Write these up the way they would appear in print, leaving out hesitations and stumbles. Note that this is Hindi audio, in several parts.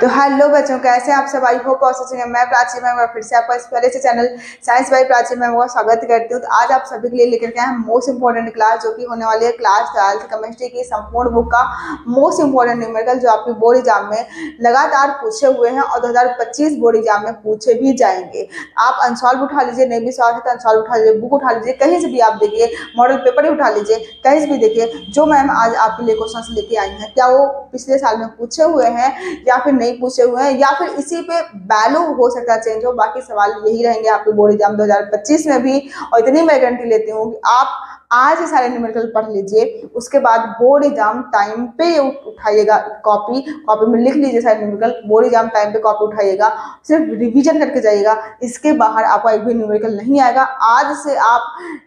तो हेलो बच्चों, कैसे आप सब? आई होप आप अच्छे हैं। मैं प्राची मैम फिर से आपका इस पहले से channel science by Prachi ma'am का स्वागत करती हूँ। तो आज आप सभी के लिए लेकर के आए हैं मोस्ट इंपॉर्टेंट क्लास, जो कि होने वाली है क्लास 12 केमिस्ट्री की संपूर्ण बुक का मोस्ट इंपॉर्टेंट न्यूमेरिकल, जो आपके बोर्ड एग्जाम में लगातार पूछे हुए हैं और 2025 बोर्ड एग्जाम में पूछे भी जाएंगे। आप अनसॉल्व उठा लीजिए, नहीं भी सॉल्व है तो अनसॉल्व उठा लीजिए, बुक उठा लीजिए, कहीं से भी आप देखिए, मॉडल पेपर ही उठा लीजिए, कहीं से भी देखिए। जो मैम आज आपके लिए क्वेश्चन लेके आई हैं, क्या वो पिछले साल में पूछे हुए हैं या फिर नहीं पूछे हुए हैं, या फिर इसी पे वैल्यू हो सकता है चेंज हो। बाकी सवाल यही रहेंगे आपके बोर्ड एग्जाम 2025 में भी। और इतनी मैं गारंटी लेती हूँ कि आप आज ही सारे न्यूमेरिकल पढ़ लीजिए, उसके बाद बोर्ड एग्जाम टाइम पे उठाइएगा कॉपी में लिख लीजिए सारे न्यूमेरिकल। बोर्ड एग्जाम टाइम पे कॉपी उठाइएगा, सिर्फ रिवीजन करके जाइएगा। इसके बाहर आपका एक भी न्यूमेरिकल नहीं आएगा। आज से आप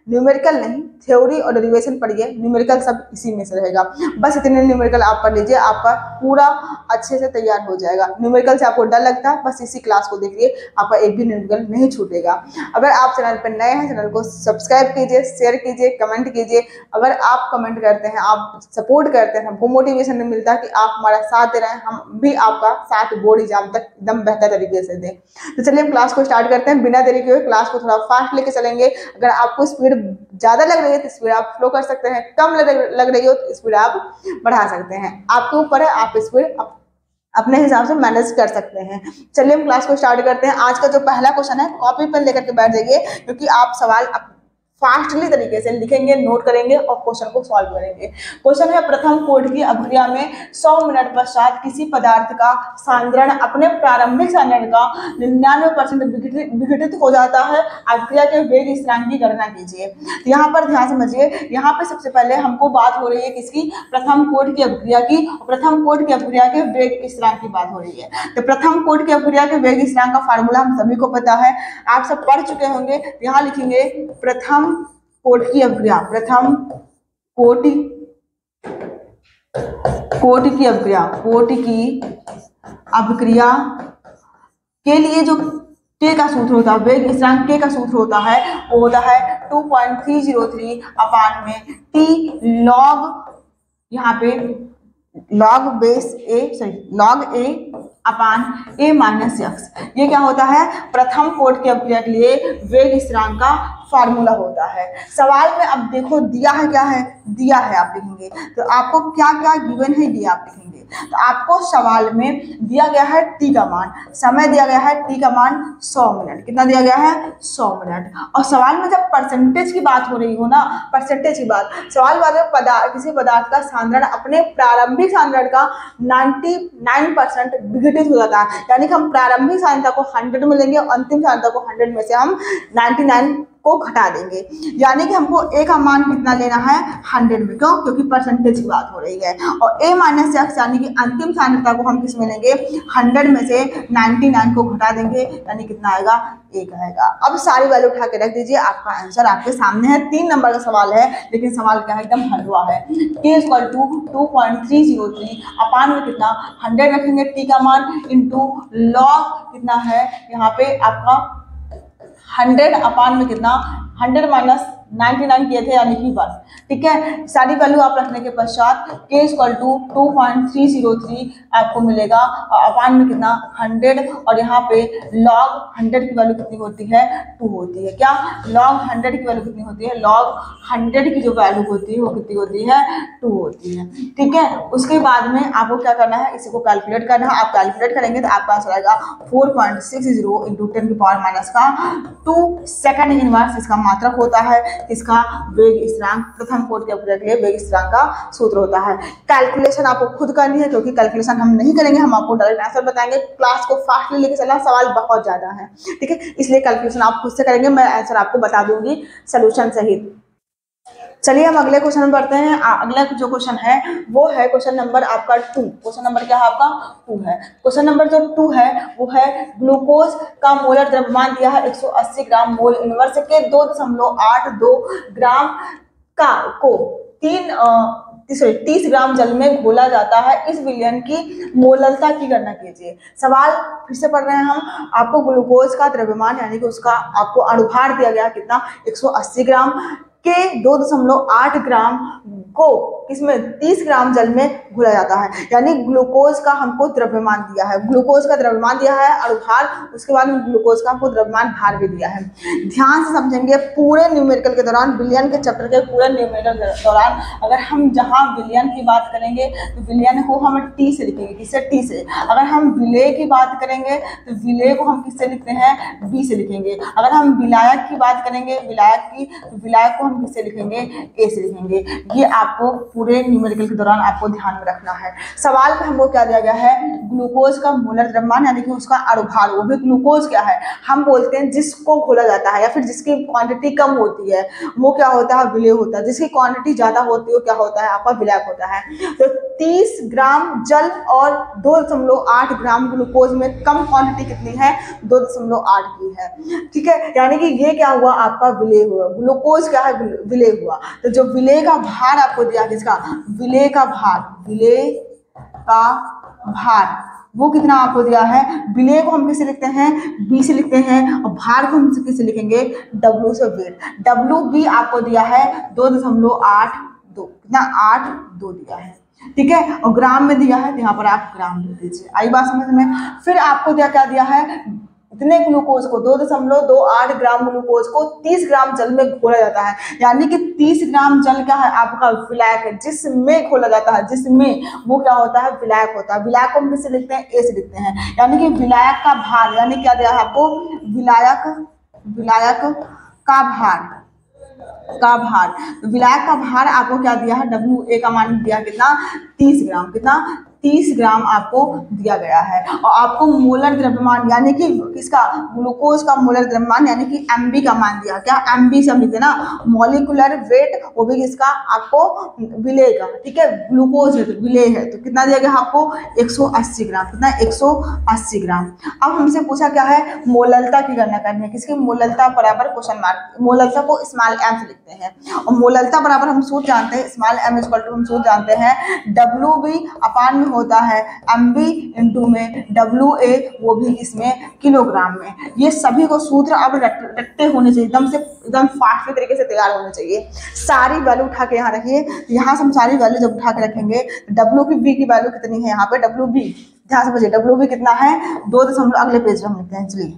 न्यूमेरिकल नहीं, थ्योरी और डेरिवेशन पढ़िए, न्यूमेरिकल सब इसी में से रहेगा। बस इतने न्यूमेरिकल आप पढ़ लीजिए, आपका पूरा अच्छे से तैयार हो जाएगा। न्यूमेरिकल से आपको डर लगता है, बस इसी क्लास को देखिए, आपका एक भी न्यूमेरिकल नहीं छूटेगा। अगर आप चैनल पर नए हैं, चैनल को सब्सक्राइब कीजिए, शेयर कीजिए, कमेंट कीजिए। अगर आप कमेंट करते हैं, आप सपोर्ट करते हैं, हमको मोटिवेशन मिलता है कि आप हमारा साथ दे रहे हैं, हम भी आपका साथ बोर्ड एग्जाम तक एकदम बेहतर तरीके से दें। तो चलिए हम क्लास को स्टार्ट करते हैं। बिना देरी के हुए क्लास को थोड़ा फास्ट लेके चलेंगे। अगर आपको स्पीड ज्यादा लग रही है तो स्पीड आप स्लो कर सकते हैं, कम लग रही हो तो स्पीड आप बढ़ा सकते हैं। आपके ऊपर है, आप स्पीड अपने हिसाब से मैनेज कर सकते हैं। चलिए हम क्लास को स्टार्ट करते हैं। आज का जो पहला क्वेश्चन है, कॉपी पेन लेकर के बैठ जाइए, क्योंकि आप सवाल फास्टली तरीके से लिखेंगे, नोट करेंगे और क्वेश्चन को सॉल्व करेंगे। क्वेश्चन है, प्रथम कोटि की अभिक्रिया में 100 मिनट पश्चात किसी पदार्थ का सांद्रण अपने प्रारंभिक सांद्रण का 99% विघटित हो जाता है। अभिक्रिया के वेग स्थिरांक की गणना कीजिए। तो यहाँ पर ध्यान समझिए, यहाँ पे सबसे पहले हमको बात हो रही है किसकी? प्रथम कोटि की अभिक्रिया की। प्रथम कोटि की अभिक्रिया के वेग स्थिरांक की बात हो रही है। तो प्रथम कोटि की अभिक्रिया के वेग स्थिरांक का फार्मूला हम सभी को पता है, आप सब पढ़ चुके होंगे। यहाँ लिखेंगे प्रथम कोटि की अभिक्रिया, प्रथम कोटि की अभिक्रिया, कोटि की अभिक्रिया के लिए जो के का सूत्र होता है, वेग स्थिरांक के का सूत्र होता है, वो होता है 2.303 अपान में टी लॉग, यहाँ पे लॉग बेस ए, सॉरी लॉग ए अपान ए माइनस एक्स। ये क्या होता है? प्रथम कोटि की अभिक्रिया के लिए वेग स्थिरांक का फार्मूला होता है। सवाल में अब देखो दिया है, क्या है दिया है, आप लिखेंगे तो आपको क्या क्या गिवन है ये आप लिखेंगे। तो आपको सवाल में दिया गया है टी का मान, समय दिया गया है टी का मान 100 मिनट। कितना दिया गया है? 100 मिनट। और सवाल में जब परसेंटेज की बात हो रही हो ना, परसेंटेज की बात, सवाल में किसी पदार्थ का सांद्रण अपने प्रारंभिक सांद्रण का 99% विघटित हो जाता है। यानी कि हम प्रारंभिक सांद्रता को 100 में लेंगे और अंतिम सांद्रता को 100 में से हम 99 को घटा देंगे। यानी कि हमको ए का मान कितना लेना है? 100 में। क्यों? क्योंकि परसेंटेज की बात हो रही है। और ए माइनस एक्स यानी कि अंतिम सांद्रता को हम किस में लेंगे? 100 में से 99 को घटा देंगे, यानी कितना आएगा? 1 आएगा। अब सारी वैल्यू उठा के रख दीजिए, आपका आंसर आपके सामने है। 3 नंबर का सवाल है, लेकिन सवाल क्या है? एकदम हलवा है। k = 2.303 अपान में कितना? 100 रखेंगे टी का मान, इंटू लॉग कितना है यहाँ पे आपका 100 अपान में कितना? 100 माइनस 99 किए थे, यानी कि 1। ठीक है, सारी वैल्यू आप रखने के पश्चात k = 2.303 आपको मिलेगा, और अपान में कितना? 100, और यहाँ पे log 100 की वैल्यू कितनी होती है? 2 होती है। क्या log 100 की वैल्यू कितनी होती है? log 100 की जो वैल्यू होती है वो कितनी होती है? 2 होती है। ठीक है, उसके बाद में आपको क्या करना है? इसी को कैलकुलेट करना है। आप कैलकुलेट करेंगे तो आपका आंसर आएगा 4.60 × 10⁻² सेकंड इनवर्स इसका मात्रक होता है। इसका वेग स्थिरांक, प्रथम कोटि की अभिक्रिया के लिए वेग स्थिरांक का सूत्र होता है। कैलकुलेशन आपको खुद करनी है, क्योंकि कैलकुलेशन हम नहीं करेंगे, हम आपको डायरेक्ट आंसर बताएंगे। क्लास को फास्टली लेके चलना, सवाल बहुत ज्यादा है। ठीक है, इसलिए कैलकुलेशन आप खुद से करेंगे, मैं आंसर आपको बता दूंगी सोल्यूशन सहित। चलिए हम अगले क्वेश्चन में बढ़ते हैं। अगला जो क्वेश्चन है वो है क्वेश्चन नंबर आपका 2। क्वेश्चन नंबर क्या है आपका? 2 है। क्वेश्चन नंबर जो 2 है वो है ग्लूकोज का मोलर द्रव्यमान दिया है 180 ग्राम मोल इनवर्स के 2.82 ग्राम को 30 ग्राम जल में घोला जाता है। इस विलयन की मोललता की गणना कीजिए। सवाल फिर से पढ़ रहे हैं हम। आपको ग्लूकोज का द्रव्यमान यानी कि उसका आपको अणुभार दिया गया कितना? 180 ग्राम। के 2.8 ग्राम को किसमें 30 ग्राम जल में घोला जाता है। यानी ग्लूकोज का हमको द्रव्यमान दिया है, ग्लूकोज का द्रव्यमान दिया है और भार, उसके बाद में ग्लूकोज का हमको द्रव्यमान भार भी दिया है। ध्यान से समझेंगे पूरे न्यूमेरिकल के दौरान, विलयन के चैप्टर के पूरे न्यूमेरिकल के दौरान अगर हम जहाँ विलयन की बात करेंगे तो विलयन को हम टी से लिखेंगे, किससे, टी से। अगर हम विलय की बात करेंगे तो विलय को हम किससे लिखते हैं, बी से लिखेंगे। अगर हम विलायक की बात करेंगे, विलायक की, तो विलायक को हम किससे लिखेंगे, ए से लिखेंगे। ये आपको पूरे न्यूमेरिकल के दौरान आपको ध्यान में रखना है। सवाल पे हमको क्या दिया गया है, ग्लूकोज का मोलर द्रव्यमान यानी कि उसका अणुभार, वो भी ग्लूकोज क्या है, हम बोलते हैं जिसको घोला जाता है या फिर जिसकी क्वांटिटी कम होती है वो क्या होता है, विलय होता है। जिसकी क्वांटिटी ज्यादा होती है वो क्या होता है, आपका विलायक होता है। तो 30 ग्राम जल और 2.8 ग्राम ग्लूकोज में कम क्वांटिटी कितनी है, 2.8 की है। ठीक है, यानी कि ये क्या हुआ, आपका विलय हुआ, ग्लूकोज क्या है, विलय हुआ। तो जो विलय का भार आपको दिया, किसका, विलय का भार, विलय का भार वो कितना आपको दिया है। विलय को हम किसे लिखते हैं, बी से लिखते हैं, और भार को हम किसे लिखेंगे, डब्ल्यू से। वेट डब्ल्यू बी आपको दिया है 2.82, कितना, 8.2 दिया है। ठीक है, और ग्राम में दिया है तो यहाँ पर आप ग्राम लिख दीजिए। आई बात समझ में। फिर आपको क्या दिया है, इतने ग्लूकोज को 2.28 ग्राम ग्लूकोज को 30 ग्राम जल में घोला जाता है। यानी कि 30 ग्राम जल क्या है, आपका विलायक है, जिसमें घोला जाता है, जिसमें वो क्या होता है, विलायक होता है। विलायक को हम किससे लिखते हैं, ए से लिखते हैं। यानी कि विलायक का भार, यानी क्या दिया है आपको, विलायक का भार, विलायक का भार आपको क्या दिया है, डब्ल्यू ए का मान दिया कितना, 30 ग्राम, कितना, 30 ग्राम आपको दिया गया है। और आपको मोलर द्रव्यमान यानी कि किसका, ग्लूकोज का मोलर द्रव्यमान यानी कि एमबी का मान दिया, क्या, एमबी से हम लिखते हैं ना, मॉलिक्यूलर वेट, वो भी किसका, आपको विलय का। ठीक है, ग्लूकोज है तो विलय है, तो कितना दिया गया आपको, 180 ग्राम, कितना, 180 ग्राम। अब हमसे पूछा क्या है, मोललता की गणना करनी है, किसकी, मोललता बराबर क्वेश्चन मार्क, मोललता को स्मॉल एम से लिखते हैं। और मोललता बराबर हम सूत्र जानते हैं, स्मॉल एम इक्वल टू हम सूत्र जानते हैं, डब्ल्यू बी अपान में होता है एम बी इंटू में डब्ल्यू ए, वो भी इसमें किलोग्राम में। ये सभी को सूत्र अब रटते होने चाहिए, एकदम फास्ट तरीके से तैयार होने चाहिए। सारी वैल्यू उठा के यहाँ रखिए, यहाँ से हम सारी वैल्यू जब उठा के रखेंगे, डब्ल्यू की बी की वैल्यू कितनी है, यहाँ पे डब्ल्यू बी, ध्यान से समझिए, डब्ल्यू बी कितना है, 2. अगले पेज में हम लिखते हैं, चलिए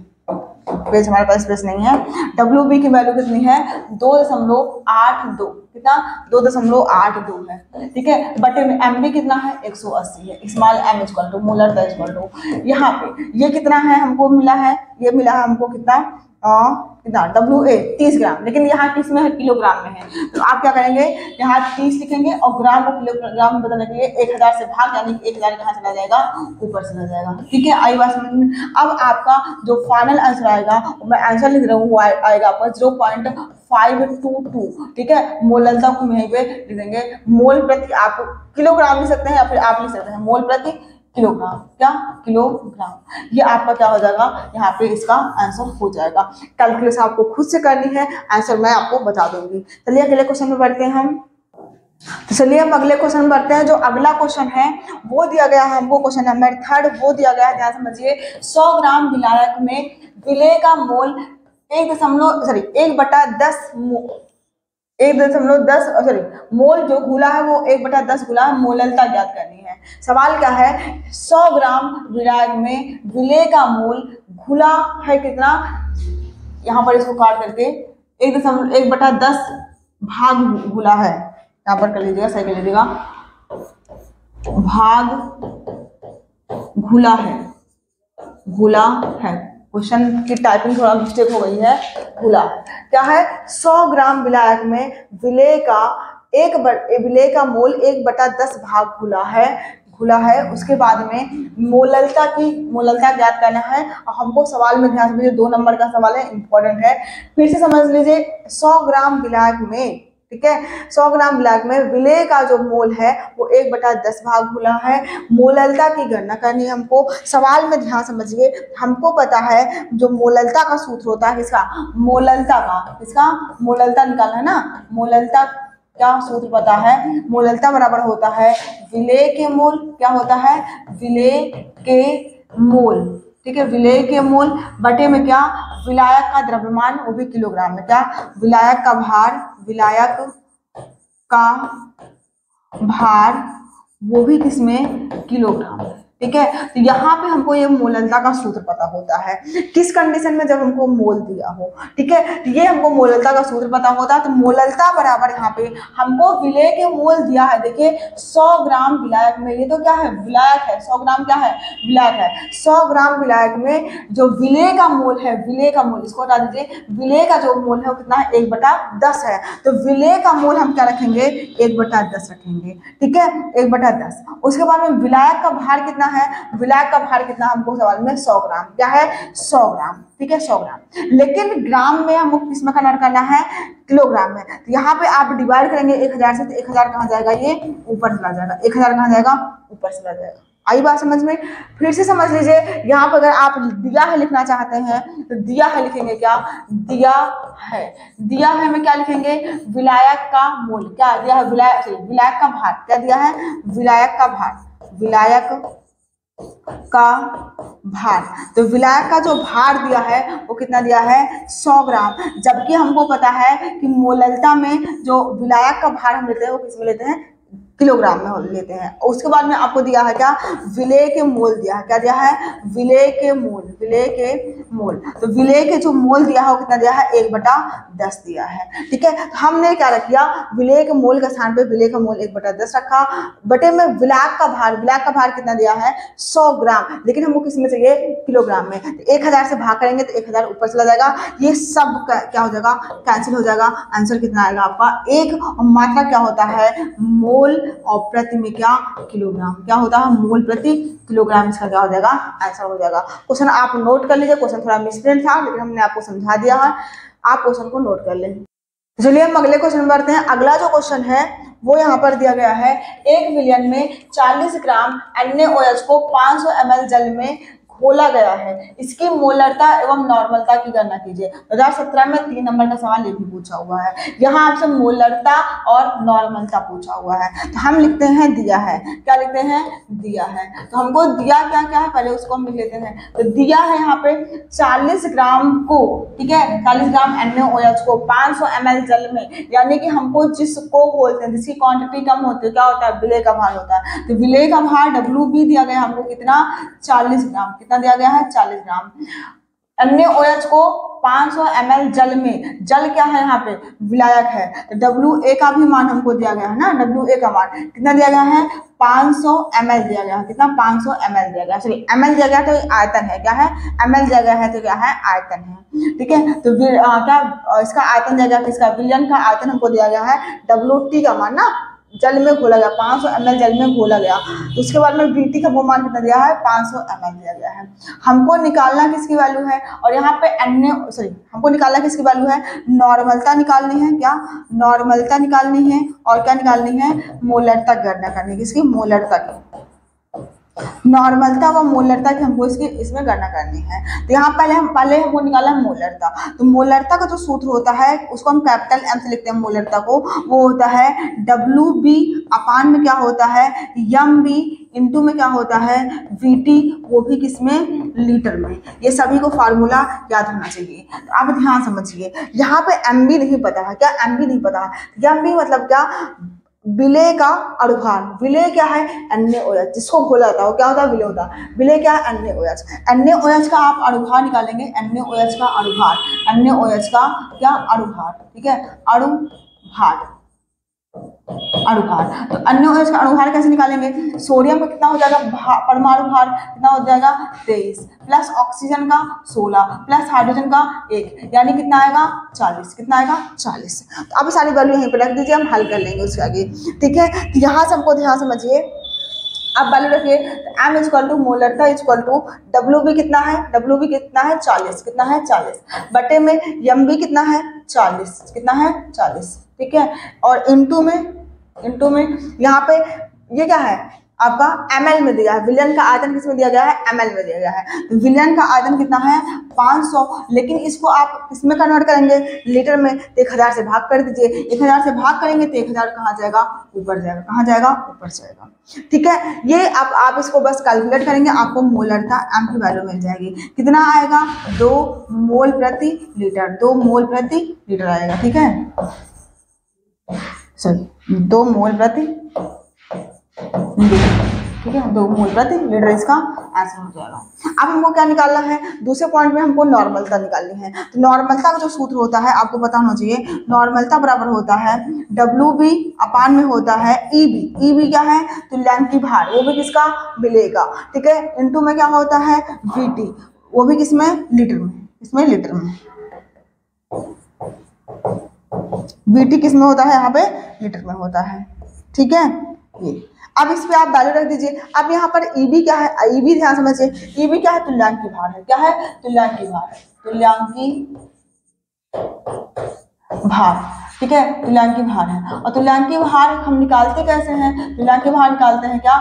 पेज हमारे पास स्पेस नहीं है। डब्ल्यू बी की वैल्यू कितनी है, 2.82, कितना, 2.82 है। ठीक है, बटे में एम बी कितना है, 180 है, small M equal to molar equal to, यहाँ पे ये कितना है हमको मिला है, ये मिला है हमको कितना, कितना, डब्ल्यू ए 30 ग्राम, लेकिन यहाँ किस में है, किलोग्राम में है। तो आप क्या करेंगे, यहाँ 30 लिखेंगे और ग्राम को किलोग्राम में बदलने के लिए 1000 से भाग, यानी 1000 कहाँ चला जाएगा, ऊपर चला जाएगा। ठीक है, आई बात समझ में। अब आपका जो फाइनल आंसर आएगा, मैं आंसर लिख रहा हूँ, वो आएगा आपका 0.522। ठीक है, मोललता को यहीं पे लिख देंगे, मोल प्रति, आप किलोग्राम लिख सकते हैं या फिर आप लिख सकते हैं मोल प्रति किलोग्राम, क्या, किलोग्राम। ये आपका क्या हो जाएगा, यहाँ पे इसका आंसर हो जाएगा। कैलकुलेशन आपको खुद से करनी है, आंसर मैं आपको बता दूंगी। चलिए अगले क्वेश्चन में बढ़ते हैं हम। तो चलिए हम अगले क्वेश्चन में बढ़ते हैं। जो अगला क्वेश्चन है वो दिया गया है हमको, क्वेश्चन नंबर 3 वो दिया गया है, ध्यान समझिए। 100 ग्राम विलायक में विलय का मोल 1.10 मोल जो घुला है वो 1/10 घुला है, मोललता ज्ञात करनी है। सवाल क्या है, 100 ग्राम विलायक में विलय का मोल घुला है कितना, यहाँ पर इसको काट करके 1/10 भाग घुला है, यहाँ पर कर लीजिएगा, सही कर लीजिएगा, भाग घुला है। क्वेश्चन की टाइपिंग थोड़ा मिस्टेक हो गई है, घुला क्या है, 100 ग्राम विलायक में विलय का मोल 1/10 भाग घुला है। उसके बाद में मोललता ज्ञात करना है। और हमको सवाल में ध्यान से 2 नंबर का सवाल है, इंपॉर्टेंट है, फिर से समझ लीजिए। 100 ग्राम विलायक में, ठीक है, 100 ग्राम विलायक में विलय का जो मोल है वो 1/10 भाग घुला है। मोललता की गणना करनी है हमको। सवाल में ध्यान समझिए, हमको पता है जो मोललता का सूत्र होता है, किसका, मोललता निकालना है ना। मोललता क्या सूत्र पता है, मोललता बराबर होता है विलय के मोल, क्या होता है, विलय के मोल। ठीक है, विलय के मोल बटे में क्या, विलायक का द्रव्यमान, वो भी किलोग्राम में, क्या, विलायक का भार विलायक का भार, वो भी किसमें, किलोग्राम में। ठीक है, तो यहाँ पे हमको ये मोललता का सूत्र पता होता है किस कंडीशन में, जब हमको मोल दिया हो। ठीक है, तो ये हमको मोललता का सूत्र पता होता है। तो मोललता बराबर यहाँ पे हमको विलेय के मोल दिया है। देखिए 100 ग्राम विलायक में, ये तो क्या है, विलायक है, 100 ग्राम क्या है, विलायक है। 100 ग्राम विलायक में जो विलेय का मोल है, विलेय का मोल, इसको हटा दीजिए, विलेय का जो मोल है वो कितना है, 1/10 है। तो विलेय का मोल हम क्या रखेंगे, 1/10 रखेंगे। ठीक है, 1/10। उसके बाद में विलायक का भार कितना है, विलायक का भार कितना हमको सवाल में 100 ग्राम, क्या है, 100 ग्राम। ठीक है, 100 ग्राम। लेकिन ग्राम में हमको किसमें कन्वर्ट करना है, किलोग्राम में। तो यहाँ पे आप डिवाइड करेंगे 1000 से, तो 1000 कहाँ जाएगा, ये ऊपर चला जाएगा। 1000 कहाँ जाएगा, ऊपर चला जाएगा। आई बात समझ में? फिर से समझ लीजिए, यहाँ पर अगर आप दिया है लिखना चाहते हैं तो दिया है लिखेंगे, क्या, दिया है। दिया है में क्या लिखेंगे, विलायक का मोल, क्या दिया है, विलायक, विलायक का भार, क्या दिया है, विलायक का भार, विलायक का भार। तो विलायक का जो भार दिया है वो कितना दिया है, 100 ग्राम। जबकि हमको पता है कि मोललता में जो विलायक का भार हम लेते हैं वो किस में लेते हैं, किलोग्राम में लेते हैं। उसके बाद में आपको दिया है क्या, विलेय के मोल दिया है, क्या दिया है, विलेय के मोल, विलेय के मोल। तो विलेय के जो मोल दिया है वो कितना दिया है, 1/10 दिया है। ठीक है, तो हमने क्या रख दिया, विलेय के मोल के स्थान पे विलेय का मोल 1/10 रखा, बटे में विलायक का भार, विलायक का भार कितना दिया है, 100 ग्राम। लेकिन हमको किस में चाहिए, किलोग्राम में। तो 1000 से भाग करेंगे तो 1000 ऊपर चला जाएगा, ये सब क्या हो जाएगा, कैंसिल हो जाएगा। आंसर कितना आएगा आपका 1। और मात्रा क्या होता है, मोल, और प्रति में क्या, किलोग्राम, क्या होता है, मोल प्रति किलोग्राम। इसका क्या हो जाएगा, आंसर हो जाएगा। क्वेश्चन आप नोट कर लीजिए, क्वेश्चन थोड़ा मिसप्रिंट था लेकिन हमने आपको समझा दिया है, आप क्वेश्चन को नोट कर लें। चलिए हम अगले क्वेश्चन में बढ़ते हैं। अगला जो क्वेश्चन है वो यहाँ पर दिया गया है, 1 मिलियन में 40 ग्राम NaOH को 500 ml जल में घोला गया है, इसकी मोलरता एवं नॉर्मलता की गणना कीजिए। 2017 में 3 नंबर का सवाल ये भी पूछा हुआ है। यहाँ आपसे मोलरता और नॉर्मलता पूछा हुआ है। तो हम लिखते हैं दिया है, क्या लिखते हैं, दिया है। तो हमको दिया क्या क्या है, पहले उसको हम लिख लेते हैं। तो दिया है यहाँ पे 40 ग्राम को, ठीक है, 40 ग्राम NaOH को 500 ml जल में, यानी कि हमको जिसको बोलते हैं, जिसकी क्वांटिटी कम होती है, क्या होता है, विलेय का भार होता है। तो विलेय का भार WB दिया गया हमको कितना, 40 ग्राम, कितना दिया गया है, 40 ग्राम। NaOH को 500 ml जल में, जल क्या है यहाँ पे, विलायक है। तो WA का भी मान हमको दिया गया है ना, WA का मान कितना दिया गया है, 500 ml दिया गया है। कितना, 500 ml दिया गया, सॉरी ml दिया गया तो आयतन है, क्या है, ml दिया गया है तो क्या है, आयतन है। ठीक है, तो क्या इसका आयतन दिया गया, किसका, विलयन का आयतन हमको दिया गया है, WT का मान ना, जल में घोला गया, 500 ml जल में घोला गया। उसके बाद में BT का वो मान कितना दिया है, 500 ml दिया गया है। हमको निकालना किसकी वैल्यू है, और यहाँ पे हमको निकालना किसकी वैल्यू है, नॉर्मलता निकालनी है, क्या, नॉर्मलता निकालनी है, और क्या निकालनी है, मोलरता गणना करनी है, किसकी, मोलरता की। नॉर्मलता व मोलरता की हमको इसमें गणना करनी है। तो यहाँ पहले हमको निकाला है मोलरता। तो मोलरता का जो सूत्र होता है उसको हम कैपिटल M से लिखते हैं, मोलरता को, वो होता है WB अपान में क्या होता है, MB इंटू में क्या होता है, VT, वो भी किसमें, लीटर में। ये सभी को फार्मूला याद होना चाहिए। तो आप ध्यान समझिए, यहाँ पे MB नहीं पता है, क्या, MB नहीं पता है। MB मतलब क्या, विलेय का अनुभार। विलेय क्या है, NaOH, जिसको घोला जाता है वो क्या होता है, विलेय होता है। विलेय क्या है, NaOH। NaOH का आप अनुभार निकालेंगे, NaOH का अनुभार, NaOH का क्या, अनुभार, ठीक है, अनुभार, अनुभार। तो NaOH का अनुभार कैसे निकालेंगे, सोडियम का कितना हो जाएगा, परमाणु भार कितना हो जाएगा, 23, प्लस ऑक्सीजन का 16, प्लस हाइड्रोजन का 1, यानी कितना आएगा, 40। कितना आएगा, 40। तो अब सारी वैल्यू यहीं पे रख दीजिए, हम हल कर लेंगे उसके आगे। ठीक है, तो यहाँ से हमको ध्यान समझिए, अब वैल्यू रखिए। तो M इक्वल टू मोलरता इक्वल टू WB कितना है, WB कितना है, 40, कितना है, 40, बटे में MB कितना है, 40, कितना है, 40। ठीक है, और इंटू में यहाँ पे ये क्या है आपका, ml में दिया है। विलयन का आयतन किस में दिया गया है, ml में दिया गया है। तो विलयन का आयतन कितना है, 500, लेकिन इसको आप किसमें कन्वर्ट करेंगे, लीटर में। तो 1000 से भाग कर दीजिए, 1000 से भाग करेंगे तो 1000 कहाँ जाएगा, ऊपर जाएगा, कहाँ जाएगा, ऊपर जाएगा। ठीक है, ये आप इसको बस कैलकुलेट करेंगे, आपको मोलरता M की वैल्यू मिल जाएगी। कितना आएगा, 2 मोल प्रति लीटर, 2 मोल प्रति लीटर आएगा। ठीक है, सॉरी 2 मोल प्रति लीटर, ठीक है, 2 मोल प्रति लीटर इसका आंसर हो जाएगा। अब हमको क्या निकालना है, दूसरे पॉइंट में हमको नॉर्मलता निकालनी है। तो नॉर्मलता का जो सूत्र होता है आपको पता होना चाहिए, नॉर्मलता बराबर होता है WB अपान में होता है EB। EB क्या है, तुल्यांकी भार, वो भी किसका, विलेय का, ठीक है, इनटू में क्या होता है VT, वो भी किसमें, लीटर में, इसमें लीटर में, VT किस में होता है, यहाँ पे लीटर में होता है, ठीक है। ये अब इस पे आप वैल्यू रख दीजिए। अब यहाँ पर EB क्या है, EB ध्यान समझिए, EB क्या है, तुल्यांकी भार है, क्या है, तुल्यांकी भार, तुल्यांकी भार, ठीक है, तुल्यांकी भार है। और तुल्यांकी भार हम निकालते कैसे हैं, तुल्यांकी भार निकालते हैं क्या,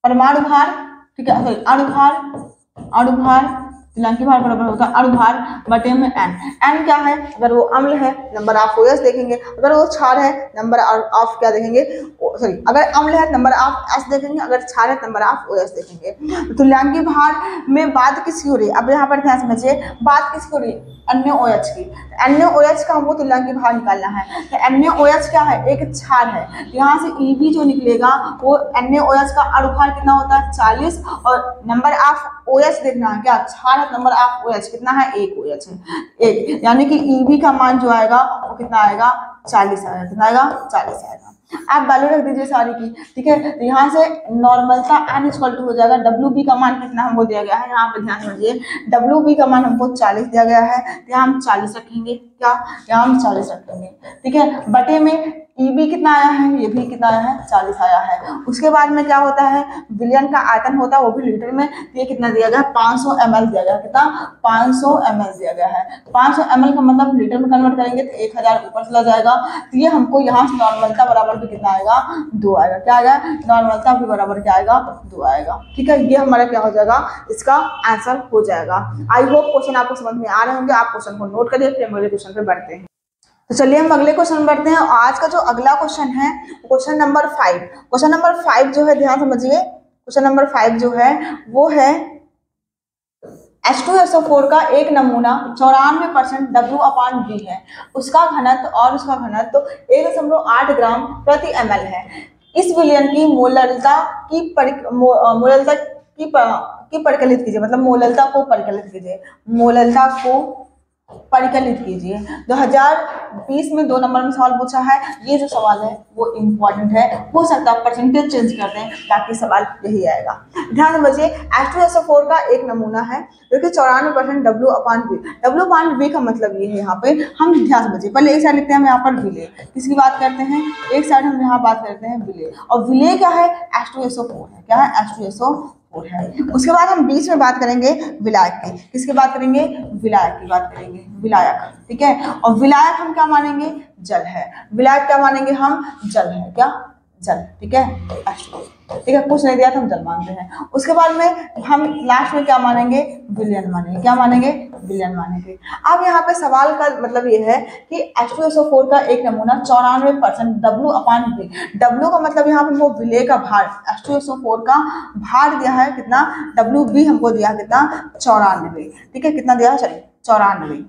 परमाणु भार, ठीक है, सॉरी अणुभार, अणुभार, तुल्यांकी भार बराबर होता है अणुभार बटे में n। n क्या है, अगर वो अम्ल है नंबर ऑफ OH देखेंगे, अगर वो क्षार है नंबर ऑफ क्या देखेंगे, सॉरी अगर अम्ल है नंबर ऑफ S देखेंगे, अगर क्षार है नंबर ऑफ OH देखेंगे। तुल्यांकी भार में बात किसकी हो रही है, अब यहाँ पर ध्यान समझिए, बात किसकी हो रही है, NaOH की। NaOH का हमको तुल्यांकी भार निकालना है। तो NaOH क्या है, एक क्षार है, यहाँ से EB जो निकलेगा वो NaOH का अणुभार कितना होता है 40, और नंबर ऑफ OH देखना है क्या, क्षार नंबर ऑफ OH कितना है, 1 OH है, 1, यानी कि EB का मान जो आएगा वो कितना आएगा, 40 आएगा, कितना आएगा, 40 आएगा। आप वैल्यू रख दीजिए सारी की, ठीक है। तो यहाँ से नॉर्मलता n इक्वल टू हो जाएगा, WB का मान कितना हमको दिया गया है, यहाँ पे ध्यान समझिए, WB का मान हमको 40 दिया गया है, तो यहाँ हम 40 रखेंगे, क्या, यहाँ हम 40 रखेंगे, ठीक है, बटे में EB कितना आया है, ये भी कितना आया है, 40 आया है। उसके बाद में क्या होता है, विलयन का आयतन होता है वो भी लीटर में, ये कितना दिया गया, 500 ml दिया गया, कितना, 500 ml दिया गया है। 500 ml का मतलब लीटर में कन्वर्ट करेंगे तो 1000 ऊपर चला जाएगा, तो ये हमको यहाँ से नॉर्मलता बराबर भी कितना आएगा, 2 आएगा, क्या आएगा, नॉर्मलता भी बराबर क्या आएगा, 2 आएगा, ठीक है। ये हमारा क्या हो जाएगा, इसका आंसर हो जाएगा। आई होप क्वेश्चन आपको समझ में आ रहे होंगे, आप क्वेश्चन को नोट करिए, फिर अगले क्वेश्चन पे बढ़ते हैं। तो चलिए हम अगले क्वेश्चन बढ़ते हैं। आज का जो अगला क्वेश्चन है, क्वेश्चन नंबर 5, क्वेश्चन नंबर 5 जो है, ध्यान समझिए, क्वेश्चन नंबर 5 जो है वो है H2SO4 का एक नमूना 94% W/V है, उसका घनत्व और उसका घनत्व 1.8 ग्राम प्रति ml है। इस विलयन की मोललता की परिकलित कीजिए, मतलब मोललता को परिकलित कीजिए, मोललता को परिकलित कीजिए। 2020 में 2 नंबर में सवाल पूछा है, ये जो सवाल है वो इम्पोर्टेंट है, हो सकता है परसेंटेज चेंज कर दें, बाकी सवाल यही आएगा। ध्यान समझिए, H2SO4 का एक नमूना है जो कि 94% W/V, W/V का मतलब ये है, यहाँ पे हम ध्यान समझिए, पहले एक साइड लिखते हैं हम यहाँ पर विलेय, किसकी बात करते हैं, एक साइड हम यहाँ बात करते हैं विलेय, और विलेय क्या है, H2SO4 है, क्या है, H2SO4 है। उसके बाद हम बीच में बात करेंगे विलायक की, किसकी बात करेंगे, विलायक की बात करेंगे, विलायक, ठीक है। और विलायक हम क्या मानेंगे, जल है, विलायक क्या मानेंगे हम, जल है, क्या, जल, ठीक है, ठीक है, कुछ नहीं दिया तो हम जल मानते हैं। उसके बाद में हम लास्ट में क्या मानेंगे, विलयन मानेंगे, क्या मानेंगे, विलयन मानेंगे। अब यहाँ पे सवाल का मतलब ये है कि H2SO4 का एक नमूना 94% W/V, W का मतलब यहाँ पे वो विलेय का भार, H2SO4 का भार दिया है कितना, WV हमको दिया कितना, 94, ठीक है, कितना दिया है, चलिए 94,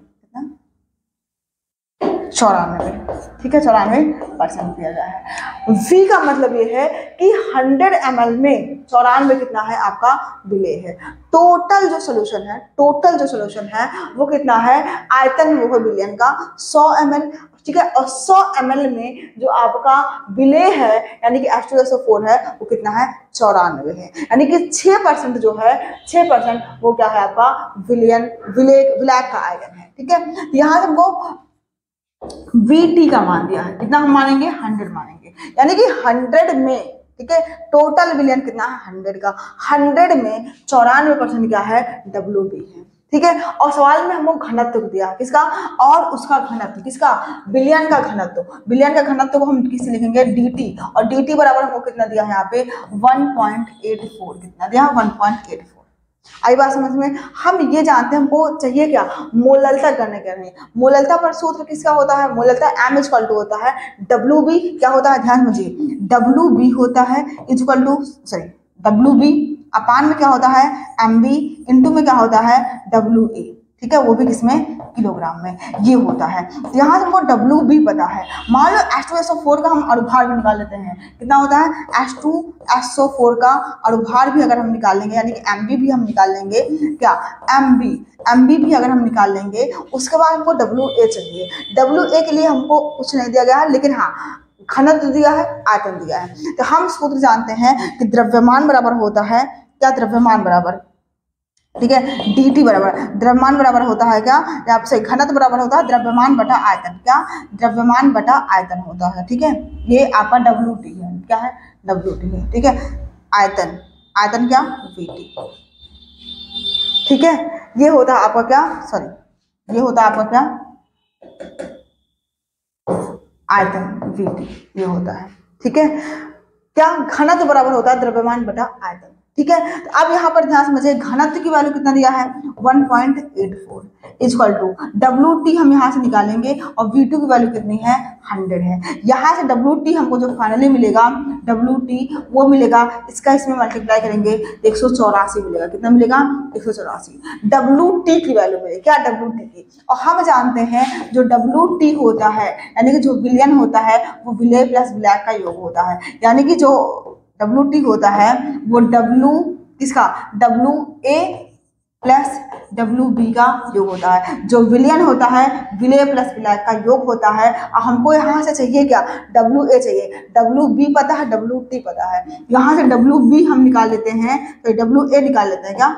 94, ठीक है, 94% दिया गया है। V का मतलब ये है कि 100 ml में 94 कितना है आपका विलेय है। टोटल जो सोल्यूशन है, टोटल जो सोल्यूशन है वो कितना है, आयतन वो है विलयन का 100 ml, ठीक है, और 100 ml में जो आपका विलेय है यानी कि H2SO4 है वो कितना है, 94 है, यानी कि 6% जो है, 6% वो क्या है आपका विलयन, विलायक का आयतन है, ठीक है। यहाँ हमको VT का मान दिया है, कितना हम मानेंगे, 100 मानेंगे, यानी कि 100 में, ठीक है, टोटल विलयन कितना है, 100 का, 100 में 94% क्या है, WV है, ठीक है। और सवाल में हमको घनत्व दिया, किसका, और उसका घनत्व, किसका, विलयन का घनत्व, विलयन का घनत्व को हम किससे लिखेंगे, DT, और DT बराबर हमको कितना दिया है यहाँ पे 1.84, कितना दिया, 1.84। आई बात समझ में। हम ये जानते हैं हमको चाहिए क्या, मोललता करने के लिए, मोललता पर सूत्र किसका होता है, मोललता M इक्वल टू होता है WB, क्या होता है, ध्यान समझिए, WB होता है equal to, sorry WB upon में क्या होता है MB, इनटू में क्या होता है WA, ठीक है, वो भी किसमें, किलोग्राम में, ये होता है। तो यहाँ से हमको डब्ल्यू बी पता है। मान लो H2SO4 का हम अणुभार भी निकाल लेते हैं, कितना होता है, H2SO4 का अणुभार भी अगर हम निकाल लेंगे, यानी कि एमबी भी हम निकाल लेंगे, क्या एमबी भी अगर हम निकाल लेंगे, उसके बाद हमको WA चाहिए। WA के लिए हमको कुछ नहीं दिया गया है, लेकिन हाँ घनत्व दिया है, आयतन दिया है। तो हम सूत्र जानते हैं कि द्रव्यमान बराबर होता है क्या, द्रव्यमान बराबर, ठीक है, dt बराबर, द्रव्यमान बराबर होता है क्या, यहाँ से घनत्व बराबर होता है द्रव्यमान बटा आयतन, क्या, द्रव्यमान बटा आयतन होता है, ठीक है। ये आपका WT है, क्या है, WT है, ठीक है। आयतन क्या, VT, ठीक है। ये होता है आपका क्या, सॉरी, ये होता है आपका क्या, आयतन VT, ये होता है, ठीक है। क्या, घनत्व बराबर होता है द्रव्यमान बटा आयतन, ठीक है। तो अब यहाँ पर ध्यान समझिए, घनत्व की वैल्यू कितना दिया है, 1.84 इक्वल टू WT हम यहाँ से निकालेंगे और V2 की वैल्यू कितनी है, 100 है। यहाँ से WT हमको जो फाइनली मिलेगा, WT वो मिलेगा, इसका इसमें मल्टीप्लाई करेंगे 184 मिलेगा, कितना मिलेगा, 184 WT की वैल्यू मिलेगी, क्या, WT की। और हम जानते हैं जो WT होता है, यानी कि जो विलयन होता है वो विलय प्लस विलायक का योग होता है, यानी कि जो WT होता है वो W किसका, WA प्लस WB का योग होता है। जो विलयन होता है विलय प्लस विलायक का योग होता है। और हमको यहाँ से चाहिए क्या, WA चाहिए, WB पता है, WT पता है, यहाँ से WB हम निकाल लेते हैं, तो WA निकाल लेते हैं, क्या,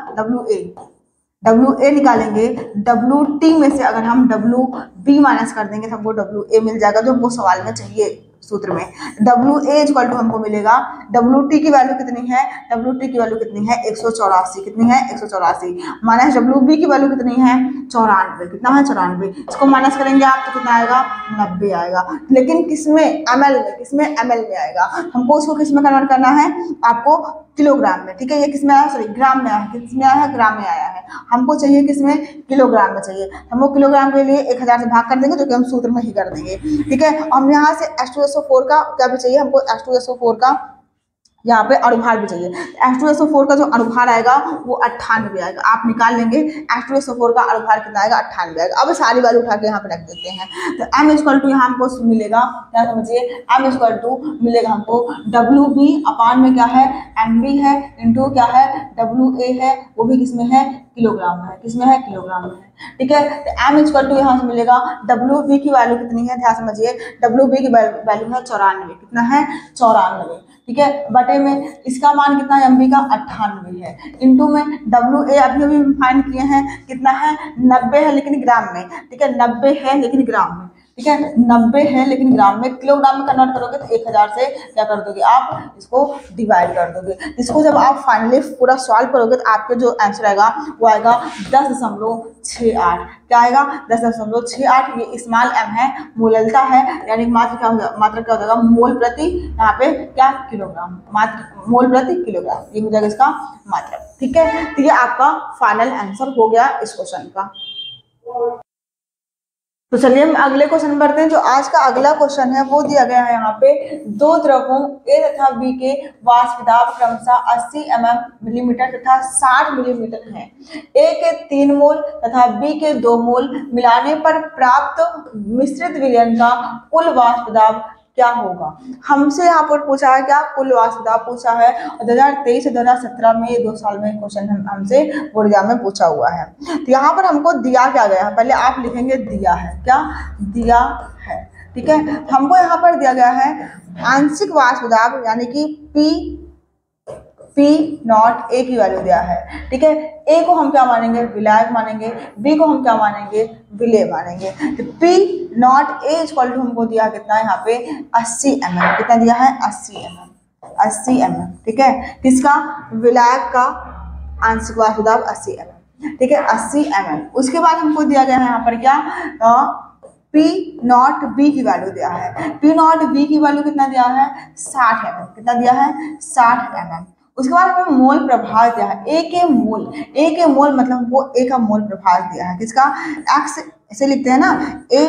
WA निकालेंगे। WT में से अगर हम WB माइनस कर देंगे तो हमको WA मिल जाएगा, जो वो सवाल में चाहिए सूत्र में। WA इक्वल टू हमको मिलेगा, WT की वैल्यू कितनी है, WT की वैल्यू कितनी है, 184, कितनी है, 184 माइनस WB की वैल्यू कितनी है, 94, कितना है, 94, इसको माइनस करेंगे आप तो कितना आएगा, 90 आएगा। लेकिन किसमें, ML में, किसमें, ML में आएगा। हमको उसको किसमें कन्वर्ट करना है, आपको किलोग्राम में, ठीक है। ये किसमें आया, सॉरी ग्राम में आया, किसमें आया है, ग्राम में आया है। हमको चाहिए किसमें, किलोग्राम में चाहिए। हमको किलोग्राम के लिए 1000 से भाग कर देंगे, जो कि हम सूत्र में ही कर देंगे, ठीक है। हम यहाँ से H2SO4 का क्या भी चाहिए हमको, H2SO4 का यहाँ पे अणुभार भी चाहिए। H2SO4 का जो अणुभार आएगा वो 98 आएगा, आप निकाल लेंगे। H2SO4 का अणुभार कितना आएगा, 98 आएगा। अब सारी वैल्यू उठा के यहाँ पे रख देते हैं, तो M इक्वल टू यहाँ हमको मिलेगा, क्या समझिए, M इक्वल टू मिलेगा हमको WB अपान में क्या है, MB है, इंटू क्या है, WA है, वो भी किसमें है, किलोग्राम में है, किसमें है, किलोग्राम में है, ठीक है। तो M इक्वल टू यहाँ से मिलेगा, WB की वैल्यू कितनी है, ध्यान समझिए, WB की वैल्यू है 94, कितना है, 94, ठीक है, बटे में इसका मान कितना है, MB का 98 है, इंटू में WA अभी अभी फाइंड किए हैं, कितना है, 90 है लेकिन ग्राम में, ठीक है, 90 है लेकिन ग्राम में, ठीक है, 90 है लेकिन ग्राम में, किलोग्राम में कन्वर्ट करोगे तो 1000 से क्या कर दोगे आप, इसको डिवाइड कर दोगे। इसको जब आप फाइनली पूरा सॉल्व करोगे तो आपके जो आंसर आएगा वो आएगा 10.68, क्या आएगा, 10.68। ये स्मॉल m है, मोललता है, यानी मात्रा क्या हो जाएगा, मोल प्रति, यहाँ पे क्या, किलोग्राम, मात्रा मोल प्रति किलोग्राम, ये हो जाएगा इसका मात्रा, ठीक है। तो ये आपका फाइनल आंसर हो गया इस क्वेश्चन का। तो चलिए हम अगले क्वेश्चन बढ़ते हैं। जो आज का अगला क्वेश्चन है वो दिया गया है यहाँ पे, दो द्रवों A तथा B के वाष्प दाब क्रमशः 80 मिलीमीटर तथा 60 मिलीमीटर है। A के 3 मोल तथा B के 2 मोल मिलाने पर प्राप्त मिश्रित विलयन का कुल वाष्प दाब क्या होगा। हमसे यहाँ पर पूछा है क्या, कुल वाष्प दाब पूछा है। 2023 से 2017 में ये 2 साल में क्वेश्चन हमसे बोर्ड एग्जाम में पूछा हुआ है। तो यहाँ पर हमको दिया क्या गया है, पहले आप लिखेंगे दिया है, क्या दिया है, ठीक है। हमको यहाँ पर दिया गया है आंशिक वाष्प दाब, यानी कि P नॉट A की वैल्यू दिया है, ठीक है। A को हम क्या मानेंगे, विलायक मानेंगे, B को हम क्या मानेंगे, विलेय मानेंगे। तो P not A equal to हमको दिया कितना है यहाँ पे 80 mm, कितना दिया है 80 mm, ठीक है। किसका, विलायक का आंशिक वाष्प दाब 80 mm, ठीक है, 80 mm। उसके बाद हमको दिया गया है यहाँ पर क्या, P नॉट B की वैल्यू दिया है। P नॉट B की वैल्यू कितना दिया है 60 mm, कितना दिया है 60 mm। उसके बाद हमें मोल प्रभाव दिया है, A के मोल मतलब वो A का मोल प्रभाव दिया है, किसका, X, ऐसे लिखते हैं ना, A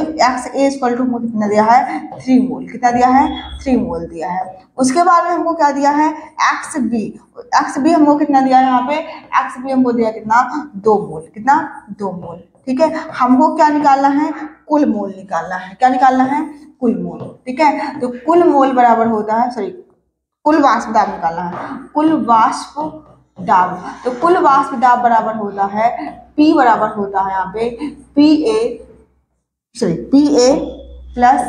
इक्वल टू कितना दिया है 3 मोल, कितना दिया है 3 मोल दिया है। उसके बाद में हमको क्या दिया है XB हमको कितना दिया है यहाँ पे, XB हमको दिया कितना 2 मोल, कितना 2 मोल, ठीक है, हमको क्या निकालना है, कुल मोल निकालना है। क्या निकालना है, कुल मोल। ठीक है, तो कुल मोल बराबर होता है, सॉरी कुल वाष्प दाब निकालना है, कुल वाष्प दाब। तो कुल वाष्प दाब बराबर होता है P बराबर होता है यहाँ पे PA प्लस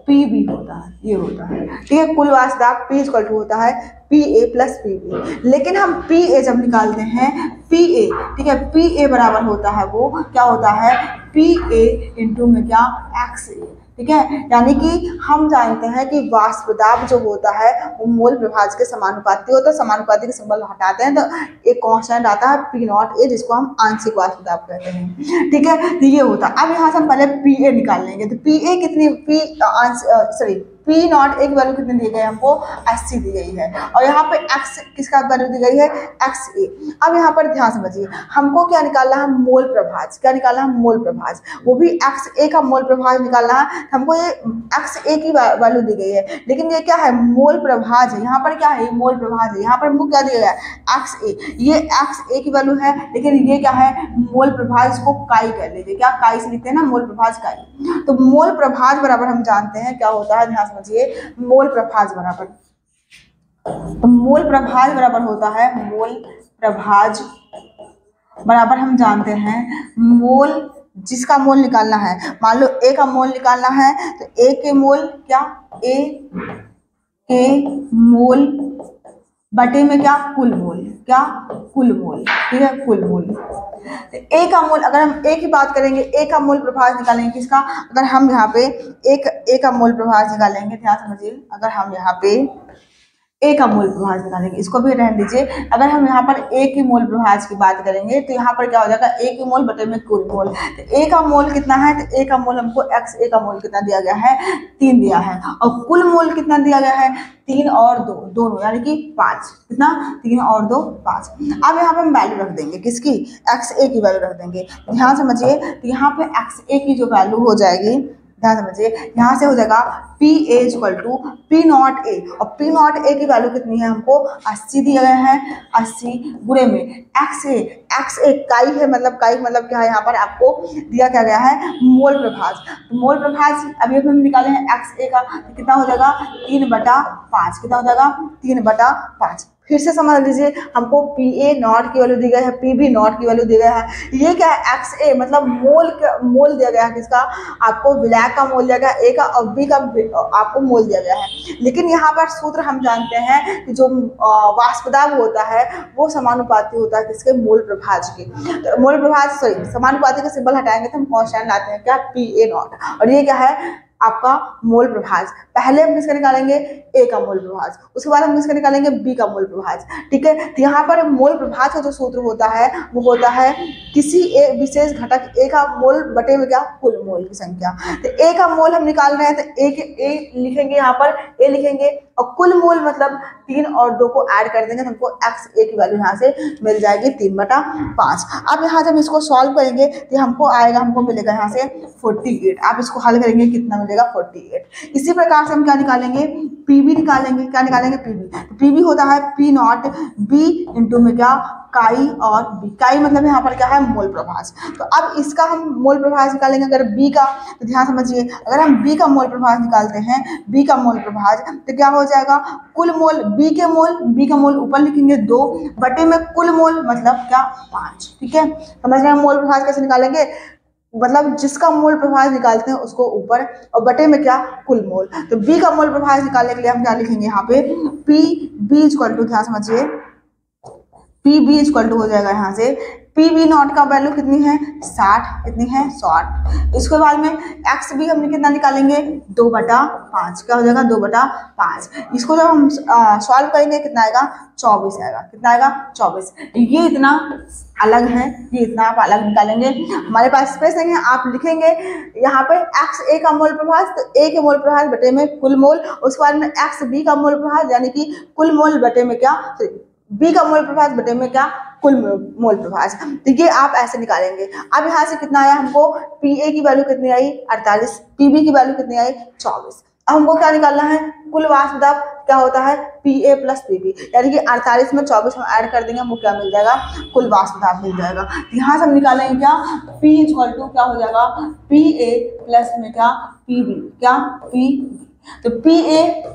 PB होता है, ये होता है। ठीक है, कुल वाष्प दाब P इक्वल टू होता है PA प्लस PB। लेकिन हम PA जब निकालते हैं PA, ठीक है, PA बराबर होता है, वो क्या होता है, PA इंटू में क्या, XA। ठीक है, यानी कि हम जानते हैं कि वाष्प दाब जो होता है वो मोल प्रभाज के समानुपाती होता है। समानुपाती के सिंबल हटाते हैं तो एक कांस्टेंट आता है P0A, जिसको हम आंशिक वाष्प दाब कहते हैं। ठीक है, तो ये होता है। अब यहाँ से हम पहले PA निकाल लेंगे। तो PA कितनी, P0 एक वैल्यू कितनी दी गई है हमको, 80 दी गई है, और यहाँ पे x किसका वैल्यू दी गई है, XA। अब यहाँ पर ध्यान समझिए, हमको क्या निकालना है, मोल प्रभाज। क्या निकालना है, मोल प्रभाज, वो भी XA का मोल प्रभाज निकालना है। हमको ये XA की वैल्यू दी गई है, लेकिन ये क्या है, मोल प्रभाज है। यहाँ पर क्या है, मोल प्रभाज है। यहाँ पर हमको क्या दिया गया है, XA। ये XA की वैल्यू है, लेकिन ये क्या है, मोल प्रभाज को काई कह लीजिए। क्या काई से लिखते हैं ना, मोल प्रभाज काई। तो मोल प्रभाज बराबर हम जानते हैं क्या होता है, ध्यान समझिए, मोल प्रभाज बराबर, तो मोल प्रभाज बराबर होता है, मोल प्रभाज बराबर हम जानते हैं मोल, जिसका मोल निकालना है, मान लो A का मोल निकालना है, तो A के मोल क्या, A के मोल बटे में क्या, कुल मोल। क्या, कुल मोल। ठीक है, कुल मोल। तो A का मोल, अगर हम A की बात करेंगे, A का मोल प्रभाज निकालेंगे किसका, अगर हम यहाँ पे A का मोल प्रभाज निकालेंगे, ध्यान समझिए, अगर हम यहाँ पे A का मोल प्रभाज निकालेंगे, इसको भी रहने दीजिए। अगर हम यहाँ पर A के मोल प्रभाज की बात करेंगे तो यहाँ पर क्या हो जाएगा, A के मोल बटे में कुल मोल। तो A का मोल कितना है, तो A का मोल हमको XA का मोल कितना दिया गया है, 3 दिया है, और कुल मोल कितना दिया गया है, 3 और 2 दोनों, यानी कि 5। कितना, 3 और 2 5। अब यहाँ पे हम वैल्यू रख देंगे किसकी, XA की वैल्यू रख देंगे। ध्यान समझिए, तो यहाँ पे XA की जो वैल्यू हो जाएगी, ध्यान समझिए, यहाँ से हो जाएगा PA इक्वल टू P0A, और P0A की वैल्यू कितनी है, हमको 80 दिया गया है, 80 गुणे में XA काई है, मतलब काई मतलब क्या है, यहाँ पर आपको दिया क्या गया है, मोल प्रभाज। तो मोल प्रभाज अभी हम निकाले हैं XA का, तो कितना हो जाएगा, 3/5। कितना हो जाएगा, 3/5। फिर से समझ लीजिए, हमको PA0 की वैल्यू दी गई है, PB0 की वैल्यू दी गई है। ये क्या है, XA मतलब मोल दिया गया है किसका, आपको विलायक का मोल दिया गया A का, और B का आपको मोल दिया गया है। लेकिन यहाँ पर सूत्र हम जानते हैं कि जो वाष्प दाब होता है वो समानुपाती होता है किसके, मोल प्रभाज के। तो मोल प्रभाज, सॉरी, समानुपाती का सिंबल हटाएंगे तो हम कांस्टेंट लाते हैं क्या, PA0, और ये क्या है आपका मोल प्रभाज। पहले हम किसका निकालेंगे, A का मोल प्रभाज, उसके बाद हम किसका निकालेंगे, B का मोल प्रभाज। ठीक है, तो यहाँ पर मोल प्रभाज का जो सूत्र होता है वो होता है किसी एक विशेष घटक A का मोल बटे में क्या, कुल मोल की संख्या। तो A का मोल हम निकाल रहे हैं, तो A लिखेंगे, यहाँ पर A लिखेंगे, और कुल मोल मतलब 3 और 2 को ऐड कर देंगे तो हमको XA की वैल्यू यहाँ से मिल जाएगी 3/5। अब यहाँ जब इसको सॉल्व करेंगे तो हमको मिलेगा यहाँ से 48। आप इसको हल करेंगे कितना मिलेगा, 48। इसी प्रकार से हम क्या निकालेंगे, PB निकालेंगे। क्या निकालेंगे, PB। तो PB होता है P0 B इंटू में क्या, काई और B। काई मतलब यहाँ पर क्या है, मोल प्रभाज। तो अब इसका हम मोल प्रभाज निकालेंगे अगर B का, तो ध्यान समझिए, अगर हम B का मोल प्रभाज निकालते हैं, B का मोल प्रभाज, तो क्या हो जाएगा, कुल मोल B का मोल ऊपर लिखेंगे 2 बटे में कुल मोल मतलब क्या, 5। ठीक है, समझ रहे हैं मोल प्रभाज कैसे निकालेंगे, मतलब जिसका मोल प्रभाज निकालते हैं उसको ऊपर, और बटे में क्या, कुल मोल। तो B का मोल प्रभाज निकालने के लिए हम क्या लिखेंगे, यहाँ पे PB इक्वल टू, ध्यान समझिए, PB इक्वल टू हो जाएगा यहाँ से PB0 का वैल्यू कितनी है, 60। कितनी है, 60। इसके बाद में XB हम कितना निकालेंगे, 2/5। क्या हो जाएगा, 2/5। इसको जब हम सॉल्व करेंगे कितना आएगा, 24 आएगा। कितना आएगा, 24। ये इतना अलग है, ये इतना आप अलग निकालेंगे, हमारे पास स्पेस नहीं है। आप लिखेंगे यहाँ पे XA का मोल प्रभाज, तो A के मोल प्रभाज बटे में कुल मोल, उसके बाद में XB का मोल प्रभाज यानी कि कुल मोल बटे में क्या, B का मोल प्रभाज बटे में क्या, कुल मोल प्रभाज। तो ये आप ऐसे निकालेंगे। अब यहाँ से कितना आया हमको, PA की वैल्यू कितनी आई, 48, PB की वैल्यू कितनी आई, 24। अब हमको क्या निकालना है, कुल वाष्प दाब क्या होता है, Pa प्लस Pb, यानी कि 48 में 24 हम ऐड कर देंगे, हमको क्या मिल जाएगा, कुल वाष्प दाब मिल जाएगा। यहाँ से हम निकालेंगे क्या, P इक्वल टू क्या हो जाएगा, Pa प्लस में क्या Pb, क्या Pb। तो Pa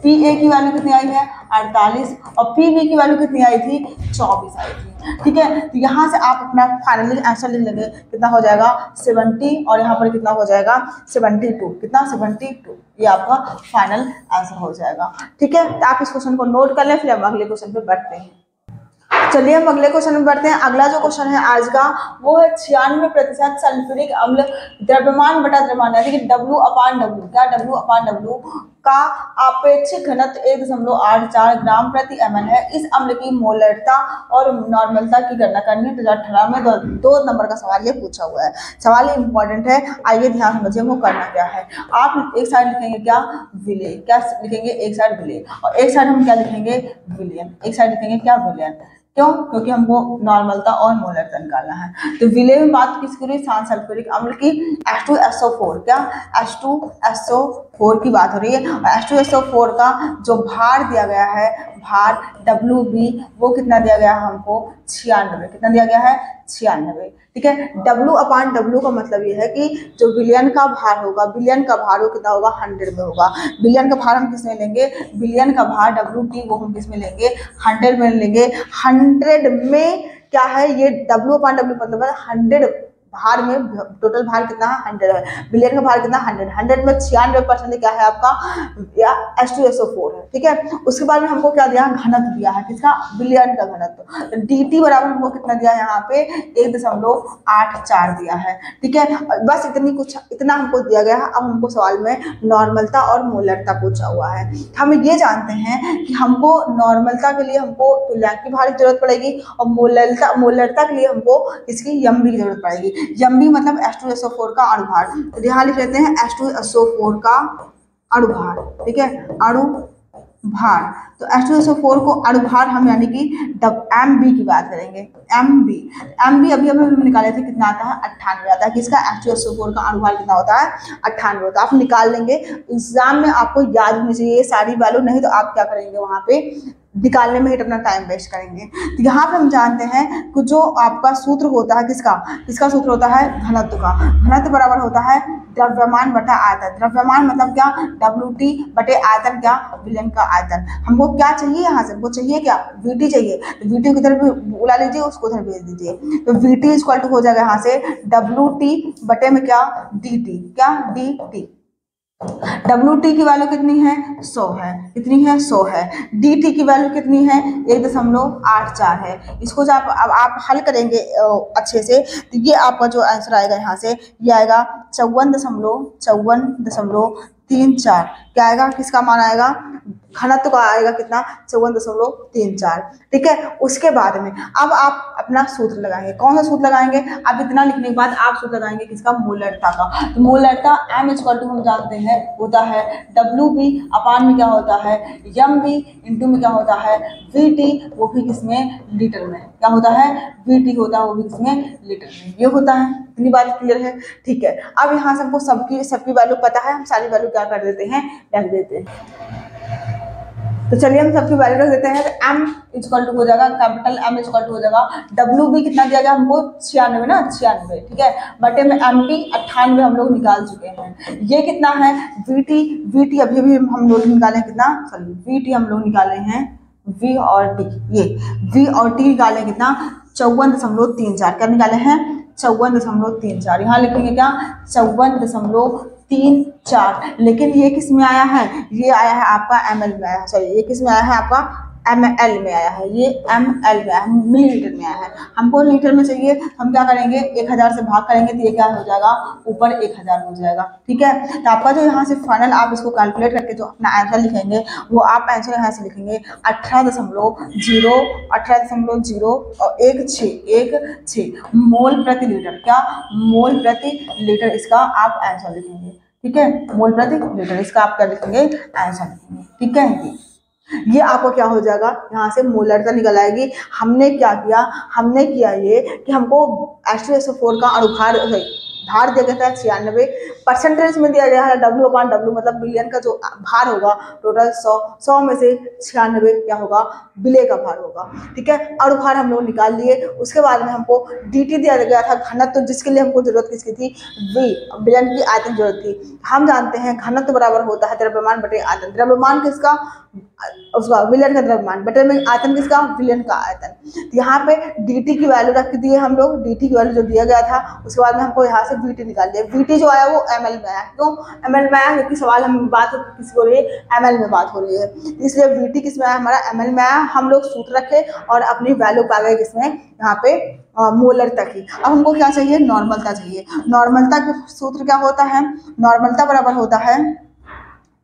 की वैल्यू कितनी आई है 48 और Pb की वैल्यू कितनी आई थी 24 आई थी। ठीक है, तो यहाँ से आप अपना फाइनली आंसर लिख लेंगे, कितना हो जाएगा 70 और यहाँ पर कितना हो जाएगा 72, कितना 72, ये आपका फाइनल आंसर हो जाएगा। ठीक है, तो आप इस क्वेश्चन को नोट कर लें, फिर हम अगले क्वेश्चन पे बढ़ते हैं। चलिए हम अगले क्वेश्चन में बढ़ते हैं। अगला जो क्वेश्चन है आज का वो है 96% सल्फ्यूरिक अम्ल द्रव्यमान बटा द्रव्यमान, यानी कि W/W, क्या W/W का आपेक्षिक घनत्व 1.84 ग्राम प्रति ml है। इस अम्ल की मोलरता और नॉर्मलता की गणना करनी है। 2018 में 2 नंबर का सवाल ये पूछा हुआ है। सवाल इंपॉर्टेंट है, आइए ध्यान समझिए वो करना क्या है। आप एक साइड लिखेंगे क्या विलेय, क्या लिखेंगे एक साइड विलेय और एक साइड हम क्या लिखेंगे विलयन, एक साइड लिखेंगे क्या विलयन। क्यों, क्योंकि हमको नॉर्मलता और मोलरता निकालना है। तो विलेय में बात किसकी रही, सल्फ्यूरिक अम्ल की H2SO4, क्या H2SO4 की बात हो रही है। और H2SO4 का जो भार दिया गया है, भार Wb, वो कितना दिया गया है हमको 96, कितना दिया गया है 96। ठीक है, W/W का मतलब ये है कि जो विलयन का भार होगा, विलयन का भार वो कितना होगा 100 में होगा। विलयन का भार हम किस में लेंगे, विलयन का भार Wt वो हम किस में लेंगे 100 में लेंगे। 100 में क्या है, ये W/W मतलब है 100 भार में, टोटल भार कितना है 100 है, विलयन का भार कितना 100 में 96% क्या है आपका H2SO4 है। ठीक है, उसके बाद में हमको क्या दिया, घनत्व दिया है, किसका, विलयन का घनत्व। dt बराबर हमको कितना दिया है यहाँ पे 1.84 दिया है। ठीक है, बस इतना हमको दिया गया है। अब हमको सवाल में नॉर्मलता और मोलरता पूछा हुआ है। हम ये जानते हैं कि हमको नॉर्मलता के लिए हमको तुल्यांक भार की जरूरत पड़ेगी और मोलरता के लिए हमको इसकी यम्बी की जरूरत पड़ेगी। यम्बी मतलब H2SO4 का अणुभार, तो यहाँ लिख लेते हैं H2SO4 का अणुभार। ठीक है, अणुभार, तो H2SO4 को अणुभार हम यानी कि Mb की बात करेंगे। Mb अभी हम निकाले थे, कितना आता है 98 आता है। किसका, H2SO4 का अणुभार कितना होता है 98 होता है। आप निकाल लेंगे, एग्जाम में आपको याद होनी चाहिए सारी वैल्यू, नहीं तो आप क्या करेंगे वहाँ पे निकालने में ही अपना टाइम वेस्ट करेंगे। तो यहाँ पे हम जानते हैं कि जो आपका सूत्र होता है किसका सूत्र होता है घनत्व का। घनत्व बराबर होता है द्रव्यमान बटा आयतन। द्रव्यमान मतलब क्या, Wt बटे आयतन, क्या विलयन का आयतन। हमको क्या चाहिए यहाँ से, वो चाहिए क्या Vt चाहिए, तो Vt को इधर बुला लीजिए, उसको उधर भेज दीजिए। तो Vt इक्वल टू हो जाएगा यहाँ से Wt बटे में क्या dt, क्या dt। Wt की वैल्यू कितनी है 100 है, कितनी है 100 है। dt की वैल्यू कितनी है 1.84 है। इसको जब आप हल करेंगे अच्छे से, तो ये आपका जो आंसर आएगा यहाँ से ये आएगा 54.34 क्या आएगा, किसका मान आएगा, घनत्व का आएगा कितना 54.34। ठीक है, उसके बाद में अब आप अपना सूत्र लगाएंगे। कौन सा सूत्र लगाएंगे, अब इतना लिखने के बाद आप सूत्र लगाएंगे किसका, मोलरता का। तो मोलरता M इक्वल टू हम जानते हैं होता है Wb अपान में क्या होता है Mb इंटू में क्या होता है Vt, वो भी किसमें लीटर में, क्या होता है Vt होता है वो भी किसमें लीटर में, ये होता है। इतनी बात क्लियर है। ठीक है, अब यहाँ से हमको सबकी वैल्यू पता है, हम सारी वैल्यू क्या कर देते हैं रख देते हैं। तो चलिए हम सबकी वैल्यू रख देते हैं। तो M इक्वल टू हो जाएगा, कैपिटल M इक्वल टू हो जाएगा Wb कितना दिया गया हमको 96 ना 96, ठीक है, बटे में Mb 98 हम लोग निकाल चुके हैं। ये कितना है Vt अभी हम लोग निकाले कितना, सॉरी Vt हम लोग निकाले हैं V और T, ये V और T निकाले कितना 54.34, क्या निकाले हैं 54.34। यहाँ लिखेंगे क्या 54.34, लेकिन ये किस में आया है, ये आया है आपका ml में आया है, सॉरी ये किस में आया है आपका ml में आया है, ये ml में आया है, मिलीलीटर में आया है। हमको लीटर में चाहिए, हम क्या करेंगे 1000 से भाग करेंगे तो ये क्या हो जाएगा ऊपर 1000 हो जाएगा। ठीक है, तो आपका जो यहाँ से फाइनल आप इसको कैलकुलेट करके जो अपना आंसर लिखेंगे वो आप आंसर यहाँ से लिखेंगे 18.0 और 16 मोल प्रति लीटर, क्या मोल प्रति लीटर, इसका आप आंसर लिखेंगे। ठीक है, मोल प्रति लीटर इसका आप क्या लिखेंगे आंसर लिखेंगे। ठीक है, ये आपको क्या हो जाएगा यहाँ से मोलरता निकल आएगी। हमने क्या किया, हमने किया ये कि हमको H2SO4 का अणुभार भार दिया गया था 96, परसेंटेज में दिया गया है W/W, मतलब बिलियन का जो भार होगा टोटल 100 में से 96 क्या होगा, विलय का भार होगा। ठीक है, अणुभार हम लोग निकाल लिए। उसके बाद में हमको dt दिया गया था घनत्व, तो जिसके लिए हमको जरूरत किसकी थी, v विलयन की आयतन जरूरत थी। हम जानते हैं घनत्व बराबर होता है द्रव्यमान बटे आयतन। द्रव्यमान किसका, उसका विलयन का द्रव्यमान बटे में आयतन किसका, विलयन का आयतन। यहाँ पे dt की वैल्यू रख दिए हम लोग, dt की वैल्यू जो दिया गया था। उसके बाद में हमको यहाँ से vt निकाल लिया। vt जो आया वो ml में आया, क्यों ml में आया, क्योंकि सवाल हम बात किस हो रही है, ml में बात हो रही है, इसलिए vt किस में आया, हमारा ml में आया। हम लोग सूत्र रखे और अपनी वैल्यू पा गए किसमें, यहाँ पे मोलरता की। अब हमको क्या चाहिए, नॉर्मलता चाहिए। नॉर्मलता का सूत्र क्या होता है, नॉर्मलता बराबर होता है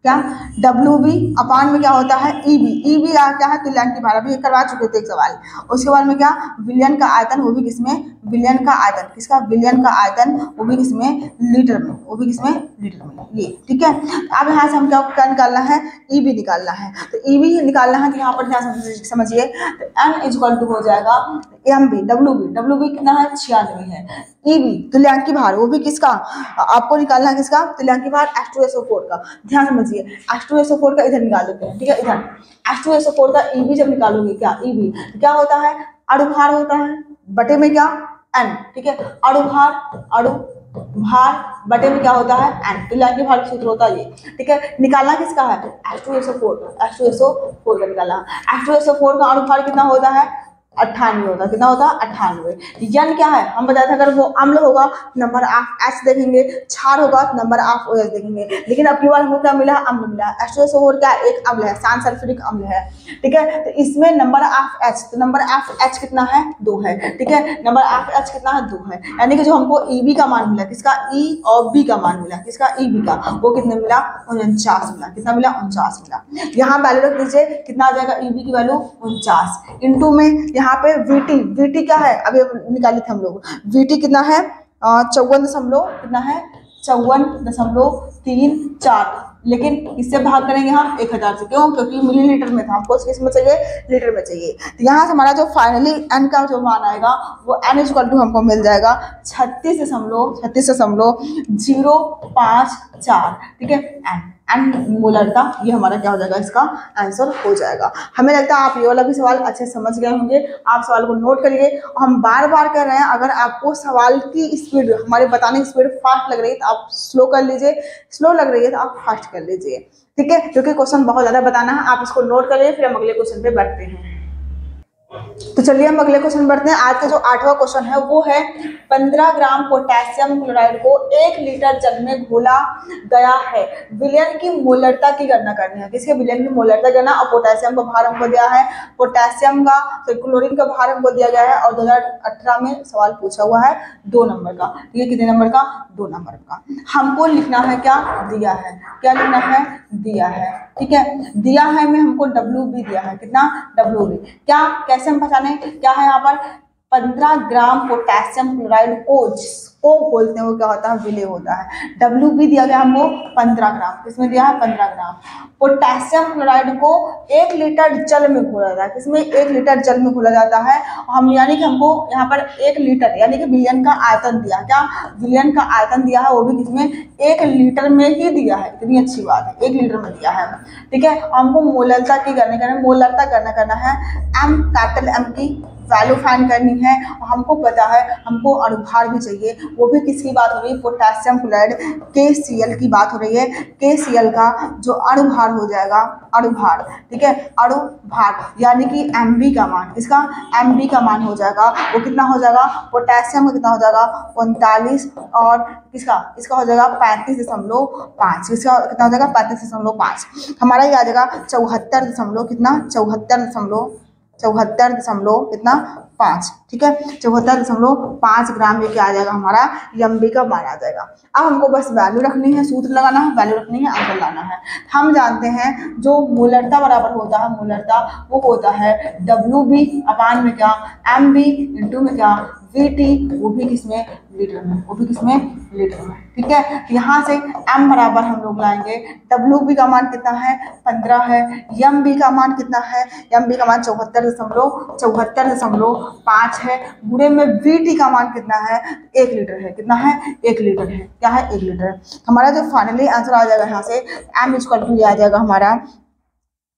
क्या, WB अपान में क्या होता है, EB। EB क्या है, तुल्यांकी भार, अभी करवा चुके थे एक सवाल। उसके बाद में क्या, विलयन का आयतन, वो भी किसमें, विलयन का आयतन, किसका, विलयन का आयतन, वो भी किसमें, लीटर में, वो भी किसमें, लीटर में, ये ठीक है। अब यहाँ से हम क्या निकालना है, EB निकालना है। तो EB निकालना है, तो यहाँ पर क्या समझिए, तो N इक्वल टू हो जाएगा MB, WB कितना है, 96 है। EB तुल्यांकी भार, वो भी किसका आपको निकालना है, किसका, तुल्यांकी भार H2SO4 का। ध्यान समझिए, H2SO4 का इधर निकाल देते हैं, ठीक है। इधर H2SO4 का EB जब निकालोगे, क्या EB क्या होता है, अणुभार होता है बटे में क्या, N, ठीक है। अणुभार बटे में क्या होता है, N, तुल्यांकी भार का सूत्र होता है ये, ठीक है। निकालना किसका है, H2SO4 का निकालना। H2SO4 का अणुभार कितना होता है, 98 होता है, कितना होता है, 98। यन क्या है, हम बताए थे, अगर वो अम्ल होगा नंबर ऑफ H देखेंगे, क्षार होगा नंबर ऑफ OH देखेंगे, लेकिन अब की बार हमको क्या मिला, अम्ल मिला। H2SO4 क्या एक अम्ल है, सांसल्फ्यूरिक अम्ल है, ठीक है। तो इसमें नंबर ऑफ H, तो नंबर ऑफ H कितना है, 2 है, ठीक है। नंबर ऑफ H कितना है, 2 है, यानी कि जो हमको EB का मान मिला, किसका, E और B का मान मिला, किसका, EB का, वो कितने मिला, 49 मिला, कितना मिला, 49 मिला। यहाँ वैल्यू रख दीजिए, कितना आ जाएगा, EB की वैल्यू 49 इंटू में यहाँ पे VT क्या है, अभी निकाले थे हम लोग, VT कितना है, 54.34, लेकिन इससे भाग करेंगे हम 1000 से, क्यों, क्योंकि मिलीलीटर में था, हमको किस में चाहिए, लीटर में चाहिए। तो यहाँ से हमारा जो फाइनली N का जो मान आएगा, वो N इक्वल टू हमको मिल जाएगा 36.054, ठीक है। N मोलरता, ये हमारा क्या हो जाएगा, इसका आंसर हो जाएगा। हमें लगता है आप ये वाला भी सवाल अच्छे समझ गए होंगे। आप सवाल को नोट करिए, और हम बार बार कह रहे हैं, अगर आपको सवाल की स्पीड, हमारे बताने की स्पीड फास्ट लग रही है तो आप स्लो कर लीजिए, स्लो लग रही है तो आप फास्ट कर लीजिए, ठीक है, क्योंकि क्वेश्चन बहुत ज़्यादा बताना है। आप इसको नोट करिए, फिर हम अगले क्वेश्चन पे बढ़ते हैं। तो चलिए हम अगले क्वेश्चन बढ़ते हैं। आज का जो 8वां क्वेश्चन है वो है 15 ग्राम पोटेशियम क्लोराइड को 1 लीटर जल में घोला गया है, विलयन की मोलरता की गणना करनी है। किसके, विलयन की मोलरता करना, और पोटेशियम का भार हमको दिया है, पोटेशियम का, तो क्लोरीन का भार हमको दिया गया है, और 2018 में सवाल पूछा हुआ है 2 नंबर का, ठीक है। कितने नंबर का, 2 नंबर का। हमको लिखना है क्या, दिया है, क्या लिखना है, दिया है, ठीक है। दिया है में हमको WB दिया है, कितना, WB, क्या, कैसे हम पहचाने, क्या है यहाँ पर, 15 ग्राम पोटेशियम क्लोराइड को बोलते हैं, वो क्या होता है, विलय होता है। WB दिया गया हमको 15 ग्राम, किसमें दिया है, 15 ग्राम। पोटेशियम क्लोराइड को 1 लीटर जल में घोला जाता है, किसमें, 1 लीटर जल में घोला जाता है। हम यानी कि हमको यहाँ पर 1 लीटर यानी कि विलयन का आयतन दिया, क्या, विलयन का आयतन दिया है, वो भी किसमें, 1 लीटर में ही दिया है। कितनी अच्छी बात है, 1 लीटर में दिया है, ठीक है। हमको मोलरता की मोलरता करना है, कैपिटल M की वैल्यू फाइंड करनी है, और हमको पता है हमको अणुभार भी चाहिए, वो भी किसकी बात हो रही है, पोटेशियम क्लोराइड KCl की बात हो रही है। KCl का जो अणुभार हो जाएगा, अणुभार, ठीक है, अणुभार यानी कि MB का मान, इसका MB का मान हो जाएगा, वो कितना हो जाएगा, पोटेशियम का कितना हो जाएगा, 39, और किसका, इसका हो जाएगा 35.5, इसका कितना हो जाएगा, 35.5। हमारा ये आ जाएगा 74 कितना, 74 कितना, 5, ठीक है, 74.5 ग्राम, ये क्या आ जाएगा, हमारा MB का मान आ जाएगा। अब हमको बस वैल्यू रखनी है, सूत्र लगाना है, वैल्यू रखनी है, आंसर लाना है। हम जानते हैं जो मोलरता बराबर होता है, मोलरता वो होता है WB अपान में क्या, MB इंटू में क्या, Vt वो भी किसमें, लीटर में, वो भी किसमें, लीटर में। ठीक है, यहाँ से m बराबर हम लोग लाएंगे, Wb का मान कितना है 15 है, Mb का मान कितना है, Mb का मान 74.5 है, गुणे में Vt का मान कितना है 1 लीटर है, कितना है 1 लीटर है, क्या है 1 लीटर है। हमारा जो फाइनली आंसर आ जाएगा यहाँ से m इक्वल टू आ जाएगा हमारा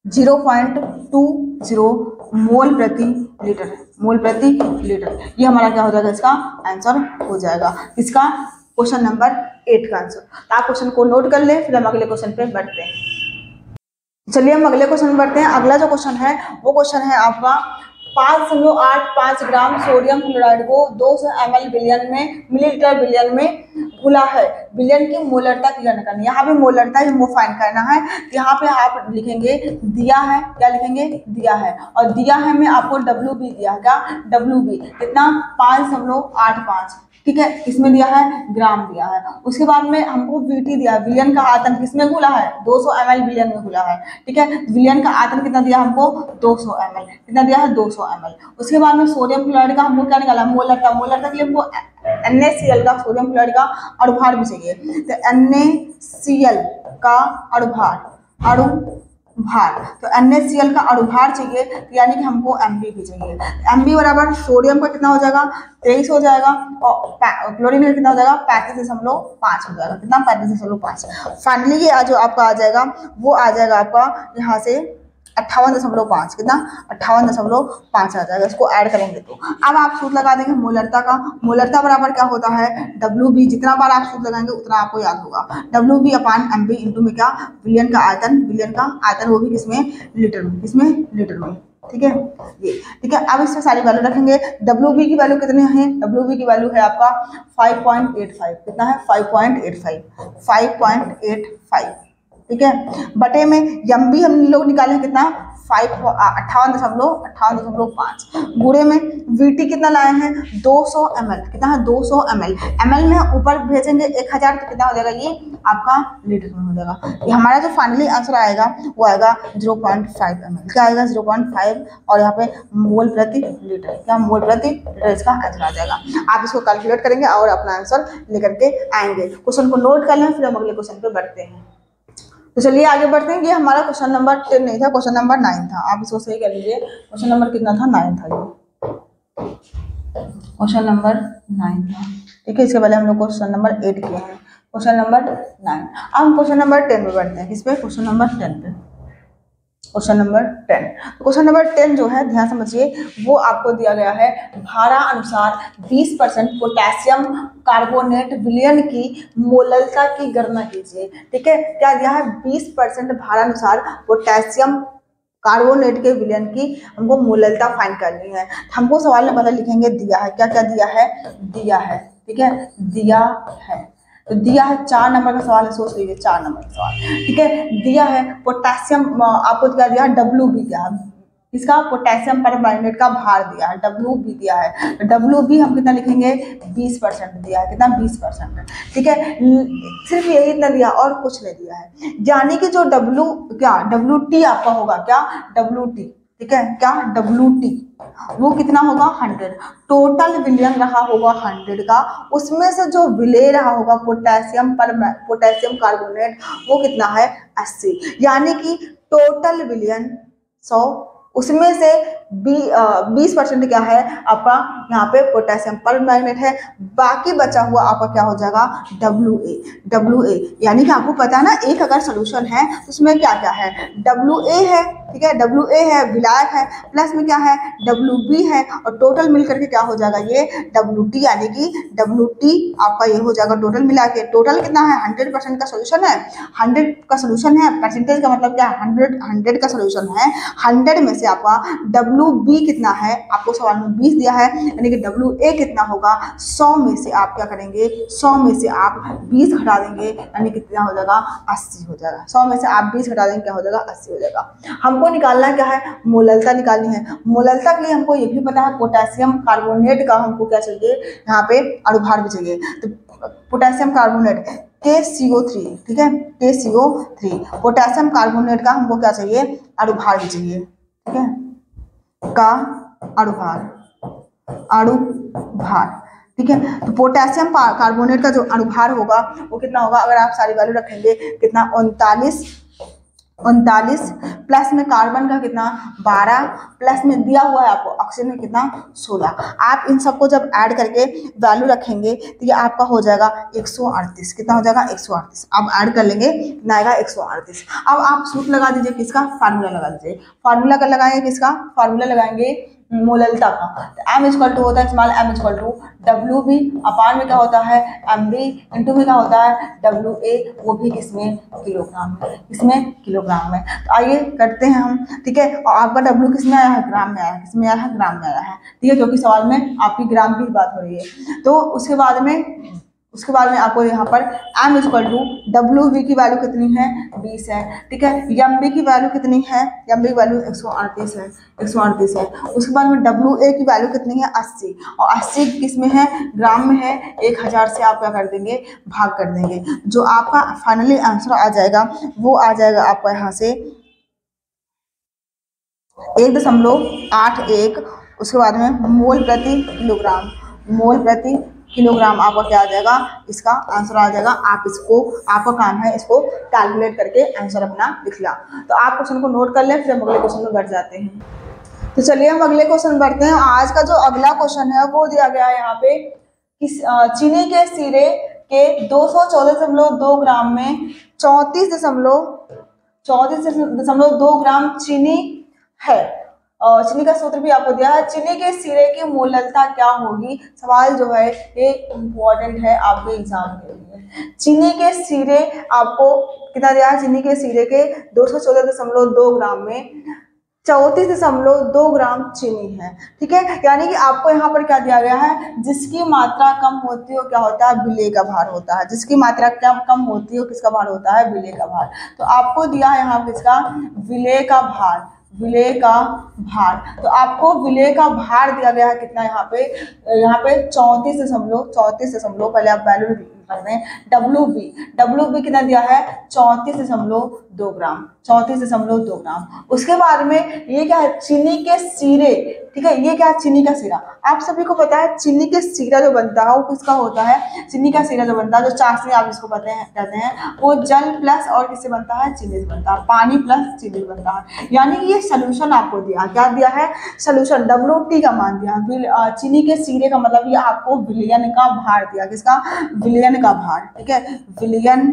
0.20 मोल प्रति लीटर, मोल प्रति लीटर। ये हमारा क्या हो जाएगा, इसका आंसर हो जाएगा, इसका क्वेश्चन नंबर 8 का आंसर। तो आप क्वेश्चन को नोट कर ले, फिर हम अगले क्वेश्चन पे बढ़ते हैं। चलिए हम अगले क्वेश्चन में बढ़ते हैं। अगला जो क्वेश्चन है वो क्वेश्चन है आपका 5.85 ग्राम सोडियम क्लोराइड को 200 ml बिलियन में मिलीलीटर बिलियन में घुला है, बिलियन की मोलरता की गणना करनी है। यहाँ पे मोलरता हमको फाइंड करना है। यहाँ पे आप लिखेंगे दिया है, क्या लिखेंगे, दिया है, और दिया है में आपको WB दिया है, क्या WB कितना 5.85, ठीक है, किसमें दिया है, ग्राम दिया है। उसके बाद में हमको Vt दिया है, विलयन का आयतन किसमें घुला है 200 ml बिलियन में घुला है, ठीक है, विलयन का आयतन कितना दिया हमको 200 ml, कितना दिया है 200 ml। उसके बाद में सोडियम क्लोराइड का हमको क्या निकाला, मोलरता, मोलरता के लिए हमको NaCl का सोडियम क्लोराइड का अणुभार भी चाहिए, तो NaCl का अणुभार, तो NaCl का अणुभार चाहिए, तो यानी कि हमको Mb भी चाहिए। Mb बराबर सोडियम का कितना हो जाएगा 23 हो जाएगा, और क्लोरीन का कितना हो जाएगा 35.5 हो जाएगा, कितना 35.5। फाइनली ये जो आपका आ जाएगा वो आ जाएगा आपका यहाँ से 58.5, कितना 58.5 आ जाएगा। इसको ऐड करेंगे तो अब आप सूत्र लगा देंगे मोलरता का, मोलरता बराबर क्या होता है WB, जितना बार आप सूत्र लगाएंगे उतना आपको याद होगा, WB अपान MB इंटू में क्या, विलयन का आयतन वो भी किसमें, लीटर में, किसमें, लीटर में, ठीक है ये, ठीक है। अब इसमें सारी वैल्यू रखेंगे। WB की वैल्यू कितनी है, WB की वैल्यू है आपका 5.85, कितना है 5.85, ठीक है, बटे में MB हम लोग निकाले कितना 58.5, गुणे में Vt कितना लाए हैं 200 ml, कितना है 200 ml, ml में ऊपर भेजेंगे 1000 तो कितना हो जाएगा ये आपका लीटर में हो जाएगा। ये हमारा जो फाइनली आंसर आएगा वो आएगा 0.5 ml, क्या आएगा 0.5, और यहाँ पे मोल प्रति लीटर, क्या मोल प्रति लीटर इसका आंसर आ जाएगा। आप इसको कैलकुलेट करेंगे और अपना आंसर लेकर के आएंगे। क्वेश्चन को नोट कर लें, फिर हम अगले क्वेश्चन पे बढ़ते हैं। तो चलिए आगे बढ़ते हैं। ये हमारा क्वेश्चन नंबर 10 नहीं था, क्वेश्चन नंबर 9 था, आप इसको सही कर लीजिए। क्वेश्चन नंबर कितना था 9 था, ये क्वेश्चन नंबर 9 था, ठीक है। इसके पहले हम लोग क्वेश्चन नंबर 8 किए हैं, क्वेश्चन नंबर 9। अब हम क्वेश्चन नंबर 10 में बढ़ते हैं, किस पे, क्वेश्चन नंबर 10 पे, क्वेश्चन नंबर 10। तो क्वेश्चन नंबर 10 जो है ध्यान समझिए, वो आपको दिया गया है भारा अनुसार 20% पोटेशियम कार्बोनेट विलयन की मोलरता की गणना कीजिए, ठीक है। क्या दिया है 20% भारा अनुसार पोटेशियम कार्बोनेट के विलयन की हमको मोलरता फाइंड करनी है। हमको सवाल में पता लिखेंगे दिया है, क्या क्या दिया है, दिया है, ठीक है, दिया है, तो दिया है 4 नंबर का सवाल है, सोच लीजिए 4 नंबर का सवाल, ठीक है। दिया है पोटेशियम, आपको क्या दिया है WB दिया है, इसका पोटेशियम परमैंगनेट का भार दिया है, WB दिया है, तो WB हम कितना लिखेंगे 20% दिया है, कितना 20%, ठीक है। सिर्फ यही इतना दिया और कुछ नहीं दिया है, यानी कि जो WT आपका होगा, क्या WT, ठीक है, क्या WT वो कितना होगा 100, टोटल विलयन रहा होगा 100 का, उसमें से जो विलय रहा होगा पोटेशियम कार्बोनेट वो कितना है 80, यानी कि टोटल विलयन 100, उसमें से 20% क्या है आपका यहाँ पे पोटेशियम परमैंगनेट है, बाकी बचा हुआ आपका क्या हो जाएगा WA, यानी कि आपको पता है ना एक अगर सोल्यूशन है तो उसमें क्या क्या है WA है, ठीक है, WA है विलायक है, प्लस में क्या है WB है, और टोटल मिलकर के क्या हो जाएगा ये WT, यानी कि WT आपका ये हो जाएगा टोटल मिला के। टोटल कितना है 100% का सोल्यूशन है, 100 का सोल्यूशन है, परसेंटेज का मतलब क्या है 100 का सोल्यूशन है, 100 में से आपका WB कितना है, आपको सवाल में 20 दिया है, यानी कि WA कितना होगा 100 में से आप क्या करेंगे 100 में से आप 20 घटा देंगे, यानी कितना हो जाएगा 80 हो जाएगा, 100 में से आप 20 घटा देंगे क्या हो जाएगा 80 हो जाएगा। हमको निकालना क्या है मोलरता निकालनी है। मोलरता के लिए हमको ये भी पता है पोटेशियम कार्बोनेट का हमको क्या चाहिए यहाँ पे अणुभार भी चाहिए, तो पोटेशियम कार्बोनेट KCO3, ठीक है, KCO3 पोटेशियम कार्बोनेट का हमको क्या चाहिए अणुभार भी चाहिए, ठीक है, का अणुभार, ठीक है। तो पोटेशियम कार्बोनेट का जो अणुभार होगा वो कितना होगा, अगर आप सारी वैल्यू रखेंगे कितना 39 प्लस में कार्बन का कितना 12 प्लस में दिया हुआ है आपको ऑक्सीजन में कितना 16। आप इन सबको जब ऐड करके वैल्यू रखेंगे तो ये आपका हो जाएगा 138। कितना हो जाएगा 138। अब ऐड कर लेंगे कितना आएगा 138। अब आप सूत्र लगा दीजिए किसका, फार्मूला लगा दीजिए। फार्मूला का लगाएंगे किसका, फार्मूला लगाएंगे मोललता का। तो m इक्वल टू होता है small m equal to WB upon में क्या होता है MB इंटू में क्या होता है WA, वो भी किसमें किलोग्राम में, इसमें किलोग्राम में। तो आइए करते हैं हम, ठीक है। और आपका W किसमें आया है, ग्राम में आया है, किसमें आया है, ग्राम में आया है, ठीक है, क्योंकि सवाल में आपकी ग्राम की बात हो रही है। तो उसके बाद में आपको यहाँ पर m इक्वल टू WB की वैल्यू कितनी है 20 है, ठीक है। MB की वैल्यू कितनी है, MB की वैल्यू 138 है, 138 है। उसके बाद में WA की वैल्यू कितनी है 80, और 80 किस में है, ग्राम में है। 1000 से आप क्या कर देंगे, भाग कर देंगे। जो आपका फाइनली आंसर आ जाएगा वो आ जाएगा आपका यहाँ से 1.81। उसके बाद में मोल प्रति किलोग्राम, मोल प्रति किलोग्राम आपका क्या आ जाएगा, इसका आंसर आ जाएगा। आप इसको, आपका काम है इसको कैलकुलेट करके आंसर अपना लिखना। तो आप क्वेश्चन को नोट कर लें, फिर हम अगले क्वेश्चन में बढ़ जाते हैं। तो चलिए हम अगले क्वेश्चन बढ़ते हैं। आज का जो अगला क्वेश्चन है वो दिया गया है यहाँ पे कि चीनी के सिरे के 214.2 ग्राम में 34.2 ग्राम चीनी है। चीनी का सूत्र भी आपको दिया है। चीनी के सिरे की मोललता क्या होगी, सवाल जो है ये इम्पोर्टेंट है आपके एग्जाम के लिए। चीनी के सिरे आपको कितना दिया है, चीनी के सिरे के 214.2 ग्राम में 34.2 ग्राम चीनी है, ठीक है। यानी कि आपको यहाँ पर क्या दिया गया है, जिसकी मात्रा कम होती है क्या होता है, विलेय का भार होता है। जिसकी मात्रा कम होती है किसका भार होता है, विलेय का भार। तो आपको दिया है यहाँ किसका, विलेय का भार, विलेय का भार। तो आपको विलेय का भार दिया गया है कितना, यहाँ पे 34.34, पहले आप वैल्यू कर रहे हैं। WB कितना दिया है 34.2 ग्राम, 34.2 ग्राम। उसके बाद में ये क्या है, चीनी के सिरे, ठीक है। ये क्या है, चीनी का सिरा। आप सभी को पता है चीनी के सिरा जो बनता है वो किसका होता है, चीनी का सिरा जो बनता है, जो चाशनी आप इसको कहते हैं, वो जल प्लस और किससे बनता है, चीनी से बनता है, पानी प्लस चीनी से बनता है। यानी कि ये सोल्यूशन आपको दिया, क्या दिया है, सोल्यूशन। WT का मान दिया, चीनी के सिरे का मतलब ये आपको विलयन का भार दिया, किसका, विलयन का भार, ठीक है, विलयन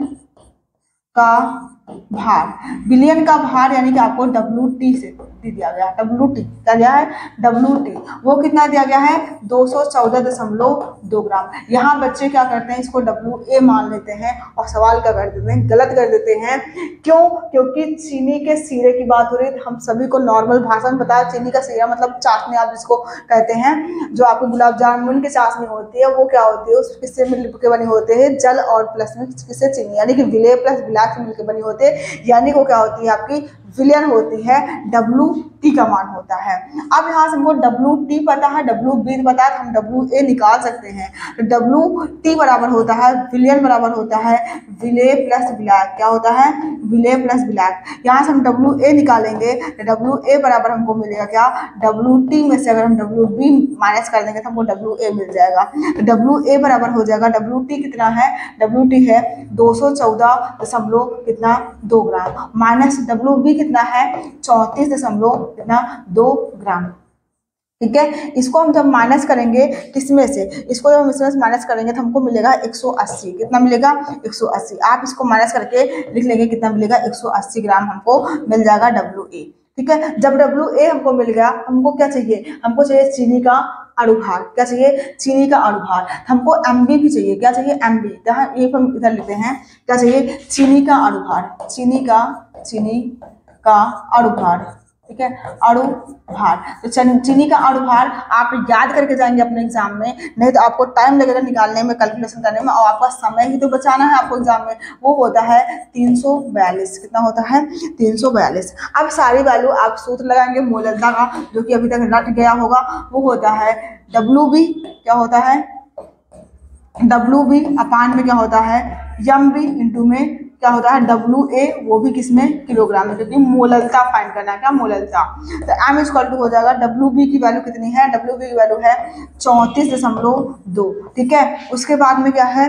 का भार। विलयन का भार यानी कि आपको WT से दिया गया, WT क्या दिया है, WT वो कितना दिया गया है 214.2 ग्राम। यहाँ बच्चे क्या करते हैं, इसको WA मान लेते हैं और सवाल क्या कर देते हैं, गलत कर देते हैं। क्यों, क्योंकि चीनी के सिरे की बात हो रही है। हम सभी को नॉर्मल भाषा में बताया, चीनी का सिरा मतलब चाशनी आप जिसको कहते हैं, जो आपको गुलाब जामुन की चाशनी होती है वो क्या होती है, उस किससे मिलकर बनी होते हैं, जल और प्लस में किससे, चीनी, यानी कि विलेय प्लस विलायक से मिलकर बनी होती है, यानी वो क्या होती है, आपकी विलयन होती है। WT का मान होता है। अब यहाँ से हमको WT पता है, WB पता है, तो हम WA निकाल सकते हैं। तो WT बराबर होता है, विलयन बराबर होता है विलेय प्लस विलायक, क्या होता है, विलेय प्लस विलायक। यहाँ से हम WA निकालेंगे तो WA बराबर हमको मिलेगा क्या, WT में से अगर हम WB माइनस कर देंगे तो हमको WA मिल जाएगा। तो WA बराबर हो जाएगा, WT कितना है, WT है 214.2 ग्राम माइनस WB कितना है 34.2 ग्राम, ठीक है। इसको हम जब माइनस करेंगे किसमें से, इसको जब हम इसमें से माइनस करेंगे तो हमको मिलेगा 180। कितना मिलेगा 180। आप इसको माइनस करके लिख लेंगे कितना मिलेगा 180 ग्राम हमको मिल जाएगा WA, ठीक है। जब WA हमको मिल गया, हमको क्या चाहिए, हमको चाहिए चीनी का अणुभार, क्या चाहिए, चीनी का अणुभार। हमको MB भी चाहिए, क्या चाहिए, MB। यहाँ एक हम इधर लेते हैं, क्या चाहिए, चीनी का अणुभार, चीनी का अणुभार, ठीक है, अणुभार। तो चीनी का अणुभार आप याद करके जाएंगे अपने एग्जाम में, नहीं तो आपको टाइम लगेगा निकालने में, कैलकुलेशन करने में, और आपका समय ही तो बचाना है आपको एग्जाम में। वो होता है 342। कितना होता है 342। अब सारी वैल्यू आप सूत्र लगाएंगे मोललता का, जो कि अभी तक रट गया होगा। वो होता है WB, क्या होता है, WB अपान में क्या होता है MB इंटू में क्या होता है WA, वो भी किसमें, किलोग्राम में, क्योंकि मोललता फाइंड करना है, क्या मोललता। तो M = हो जाएगा WB की वैल्यू कितनी है, WB की वैल्यू है 34.2, ठीक है। उसके बाद में क्या है,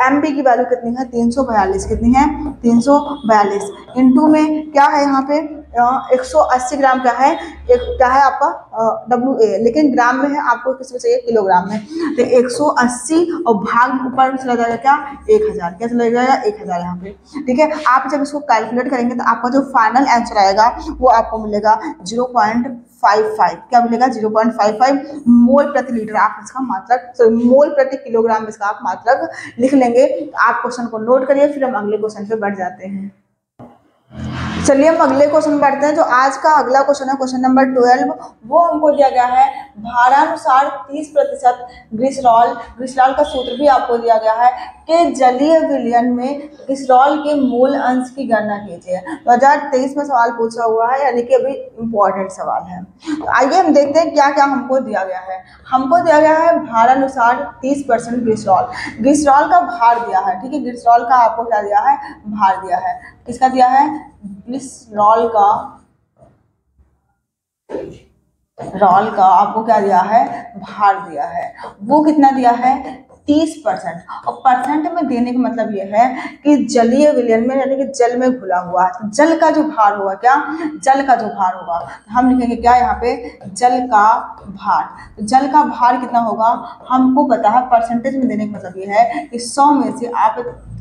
MB की वैल्यू कितनी है 342, कितनी है 342, इनटू में क्या है यहाँ पे 180 ग्राम क्या है, क्या है आपका WA, लेकिन ग्राम में है, आपको किसमें चाहिए, किलोग्राम में। तो 180 और भाग ऊपर चला जाएगा क्या 1000, क्या चला जाएगा 1000 यहाँ पे, ठीक है। आप जब इसको कैलकुलेट करेंगे तो आपका जो फाइनल आंसर आएगा वो आपको मिलेगा 0.55, क्या मिलेगा 0.55 मोल प्रति लीटर। आप इसका मात्रक, मोल प्रति किलोग्राम इसका आप मात्रक लिख लेंगे। आप क्वेश्चन को नोट करिए, फिर हम अगले क्वेश्चन पे बढ़ जाते हैं। चलिए हम अगले क्वेश्चन बढ़ते हैं। जो आज का अगला क्वेश्चन है, क्वेश्चन नंबर 12, वो हमको दिया गया है भारानुसार 30% ग्लिसरॉल, ग्लिसरॉल का सूत्र भी आपको दिया गया है कि जलीय विलयन में ग्लिसरॉल के मूल अंश की गणना कीजिए। 2023 में सवाल पूछा हुआ है, यानी कि अभी इम्पोर्टेंट सवाल है। तो आइए हम देखते हैं क्या क्या हमको दिया गया है। हमको दिया गया है भारानुसार 30% ग्लिसरॉल, ग्लिसरॉल का भार दिया है, ठीक है। ग्लिसरॉल का आपको क्या दिया है, भार दिया है, किसका दिया है, ग्लिसरॉल का, रॉल का आपको क्या दिया है, भार दिया है। वो कितना दिया है 30%, और परसेंट में देने का मतलब ये है कि जलीय विलयन में, यानी कि जल में घुला हुआ है, तो जल का जो भार होगा, क्या जल का जो भार होगा, हम लिखेंगे क्या यहाँ पे, जल का भार। तो जल का भार कितना होगा हमको पता है, परसेंटेज में देने का मतलब ये है कि 100 में से आप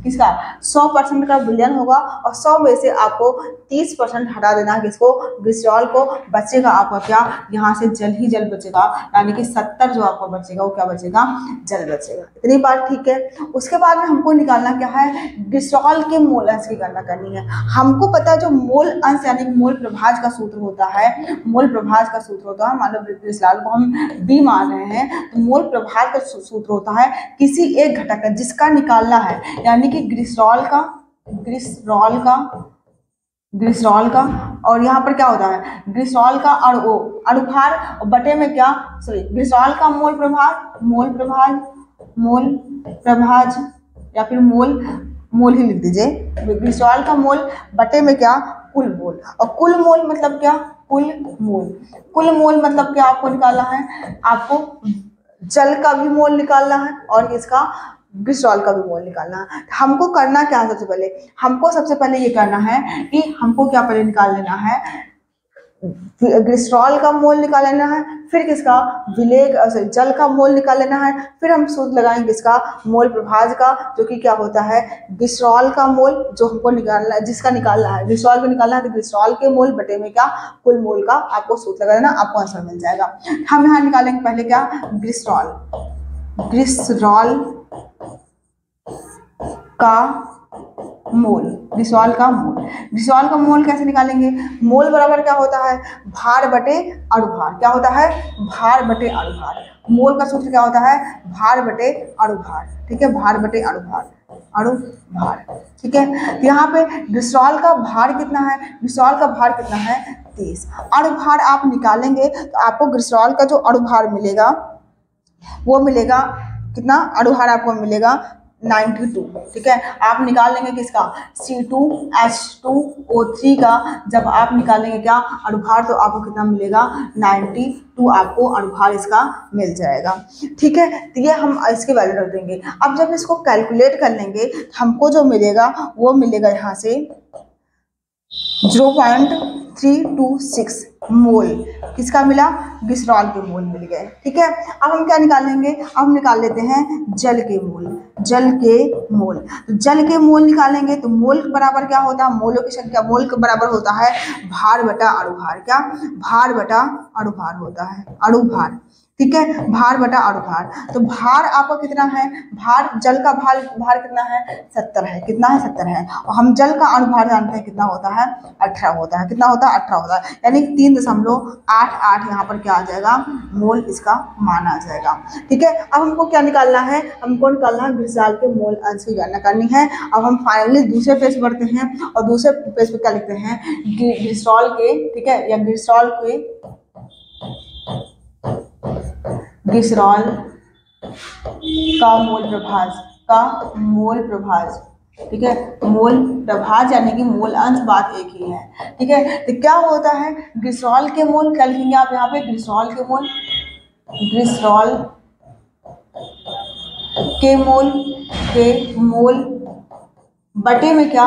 किसका 100% का विलयन होगा, और 100 में से आपको 30% हटा देना, किसको, ग्लिसरॉल को। बचेगा आपका क्या, यहाँ से जल ही जल बचेगा, यानी कि 70 जो आपका बचेगा वो क्या बचेगा, जल बचेगा। इतनी बात ठीक है। उसके बाद में हमको निकालना क्या है, ग्लिसरॉल के मोल अंश की गणना करनी है। हमको पता है जो मोल अंश यानी मोल प्रभाज का सूत्र होता है, मोल प्रभाज का सूत्र होता है, मान लो ग्लिसरॉल को हम B मान रहे हैं, तो मोल प्रभाज का सूत्र होता है किसी एक घटक का जिसका निकालना है, यानी कि ग्लिसरॉल का, ग्लिसरॉल का, और यहाँ पर क्या होता है, ग्लिसरॉल का अनुभार, और बटे में क्या, सॉरी, ग्लिसरॉल का मोल प्रभाज या फिर मोल ही लिख दीजिए। ग्लिसरॉल का मोल बटे में क्या, कुल मोल, और कुल मोल मतलब क्या, कुल मोल मतलब क्या आपको निकालना है, आपको जल का भी मोल निकालना है और इसका ग्लिसरॉल का भी मोल निकालना है। हमको करना क्या है, सबसे पहले हमको ये करना है कि हमको क्या पहले निकाल लेना है, ग्लिसरॉल का मोल निकाल लेना है, फिर किसका, जल का मोल निकाल लेना है, फिर हम सूत्र लगाएंगे किसका, मोल प्रभाज का, जो कि क्या होता है, ग्लिसरॉल का मोल जो हमको निकालना है, जिसका निकालना है, ग्लिसरॉल को निकालना है, तो ग्लिसरॉल के मोल बटे में क्या, कुल मोल का आपको सूत्र लगा देना, आपको आंसर मिल जाएगा। हम यहाँ निकालेंगे पहले क्या, ग्लिसरॉल का मोल, ग्लिसरॉल का मोल कैसे निकालेंगे, मोल बराबर क्या होता है, भार बटे अणुभार, क्या होता है, भार बटे अणुभार। मोल का सूत्र क्या होता है, भार बटे अणुभार, ठीक है, भार बटे अणुभार, ठीक है। यहाँ पे ग्लिसरॉल का भार कितना है, ग्लिसरॉल का भार कितना है 30, अणुभार आप निकालेंगे तो आपको ग्लिसरॉल का जो अणुभार मिलेगा वो मिलेगा कितना, अणुभार आपको मिलेगा 92, ठीक है। आप निकाल लेंगे किसका, C2H2O3 का, जब आप निकालेंगे क्या, अणुभार, तो आपको कितना मिलेगा 92, आपको अणुभार इसका मिल जाएगा, ठीक है। तो ये हम इसके वैल्यू रख देंगे। अब जब इसको कैलकुलेट कर लेंगे हमको जो मिलेगा वो मिलेगा यहाँ से 0.326 मोल, किसका मिला, ग्लिसरॉल के मोल मिल गए, ठीक है। अब हम क्या निकालेंगे, अब हम निकाल लेते हैं जल के मोल, तो जल के मोल निकालेंगे तो मोल बराबर क्या होता है, मोलों की संख्या, मोल के बराबर होता है भार बटा अणुभार, क्या, भार बटा अणुभार होता है, अणुभार, ठीक है, भार बटा अणुभार। तो भार आपका कितना है, भार, जल का भार कितना है 70 है, कितना है 70 है, और हम जल का अणुभार जानते हैं कितना होता है 18 होता है, कितना होता है 18 होता है, यानी 3.88 यहाँ पर क्या आ जाएगा, मोल इसका मान आ जाएगा, ठीक है। अब हमको क्या निकालना है, हमको निकालना है ग्लिसरॉल के मोल अंश की गणना करनी है। अब हम फाइनली दूसरे पेज बढ़ते हैं, और दूसरे पेज पे क्या लिखते हैं, ग्लिसरॉल के, ठीक है, या ग्लिसरॉल का मोल प्रभाज, ठीक है, मोल प्रभाज यानी कि मोल अंश बात एक ही है। ठीक है, तो क्या होता है, ग्लिसरॉल के मोल क्या लिखेंगे आप यहाँ पे, ग्लिसरॉल के मोल, ग्लिसरॉल के मोल बटे में क्या,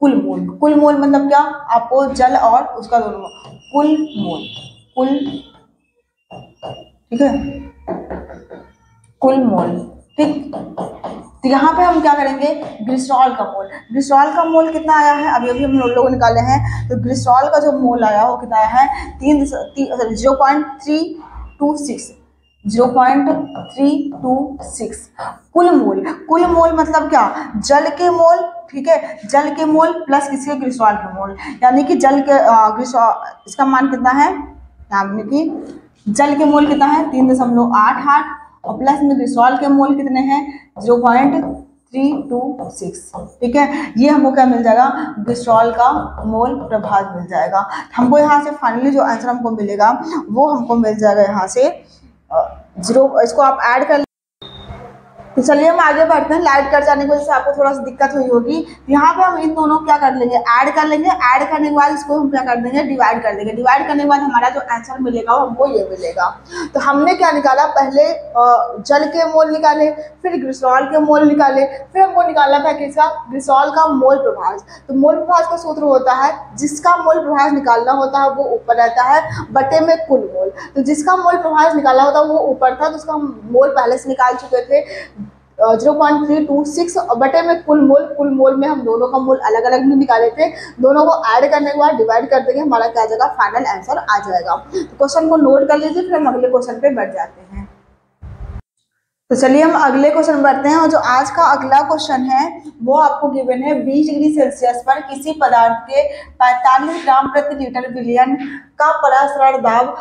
कुल मोल। कुल मोल मतलब क्या, आपको जल और उसका दोनों कुल मोल, कुल, ठीक है, कुल मोल। ठीक, तो यहाँ पे हम क्या करेंगे, ग्लिसरॉल का मोल, ग्लिसरॉल का मोल कितना आया है, अभी अभी हम लोग निकाले हैं, तो ग्लिसरॉल का जो मोल आया वो कितना आया है, 0.326, 0.326 कुल मोल। कुल मोल मतलब क्या, जल के मोल, ठीक है, जल के मोल प्लस किसके, ग्लिसरॉल के मोल, यानी कि जल के इसका मान कितना है, यानी कि जल के मोल कितना है 3.88 और प्लस में ग्लिसरॉल के मोल कितने हैं 0.326। ठीक है, ये हमको क्या मिल जाएगा, ग्लिसरॉल का मोल प्रभाज मिल जाएगा। हमको यहाँ से फाइनली जो आंसर हमको मिलेगा वो हमको मिल जाएगा यहाँ से 0, इसको आप ऐड कर। तो चलिए हम आगे बढ़ते हैं। लाइट कट जाने की वजह से आपको थोड़ा सा दिक्कत हुई होगी। यहाँ पे हम इन दोनों क्या कर लेंगे, ऐड कर लेंगे। ऐड करने के बाद इसको हम क्या कर देंगे, डिवाइड कर देंगे। डिवाइड करने के बाद हमारा जो आंसर मिलेगा वो हमको ये मिलेगा। तो हमने क्या निकाला, पहले जल के मोल निकाले, फिर ग्लिसरॉल के मोल निकाले, फिर हमको निकालना था किसका, ग्लिसरॉल का मोल प्रभाज। तो मोल प्रभाज का सूत्र होता है, जिसका मोल प्रभाज निकालना होता है वो ऊपर रहता है बटे में कुल मोल। तो जिसका मोल प्रभाज निकालना होता है वो ऊपर था, तो उसका मोल पहले से निकाल चुके थे 0.326 बटे में कुल मोल। कुल मोल में हम दोनों का मोल अलग अलग भी निकाले थे, दोनों को ऐड करने के बाद डिवाइड कर देंगे, हमारा क्या आ जाएगा, फाइनल आंसर आ जाएगा। तो क्वेश्चन को नोट कर लीजिए, फिर हम अगले क्वेश्चन पे बढ़ जाते हैं। तो चलिए हम अगले क्वेश्चन बढ़ते हैं, और जो आज का अगला क्वेश्चन है वो आपको गिवन है 20 डिग्री सेल्सियस पर किसी पदार्थ के 45 ग्राम प्रति लीटर विलयन का परासरण दाब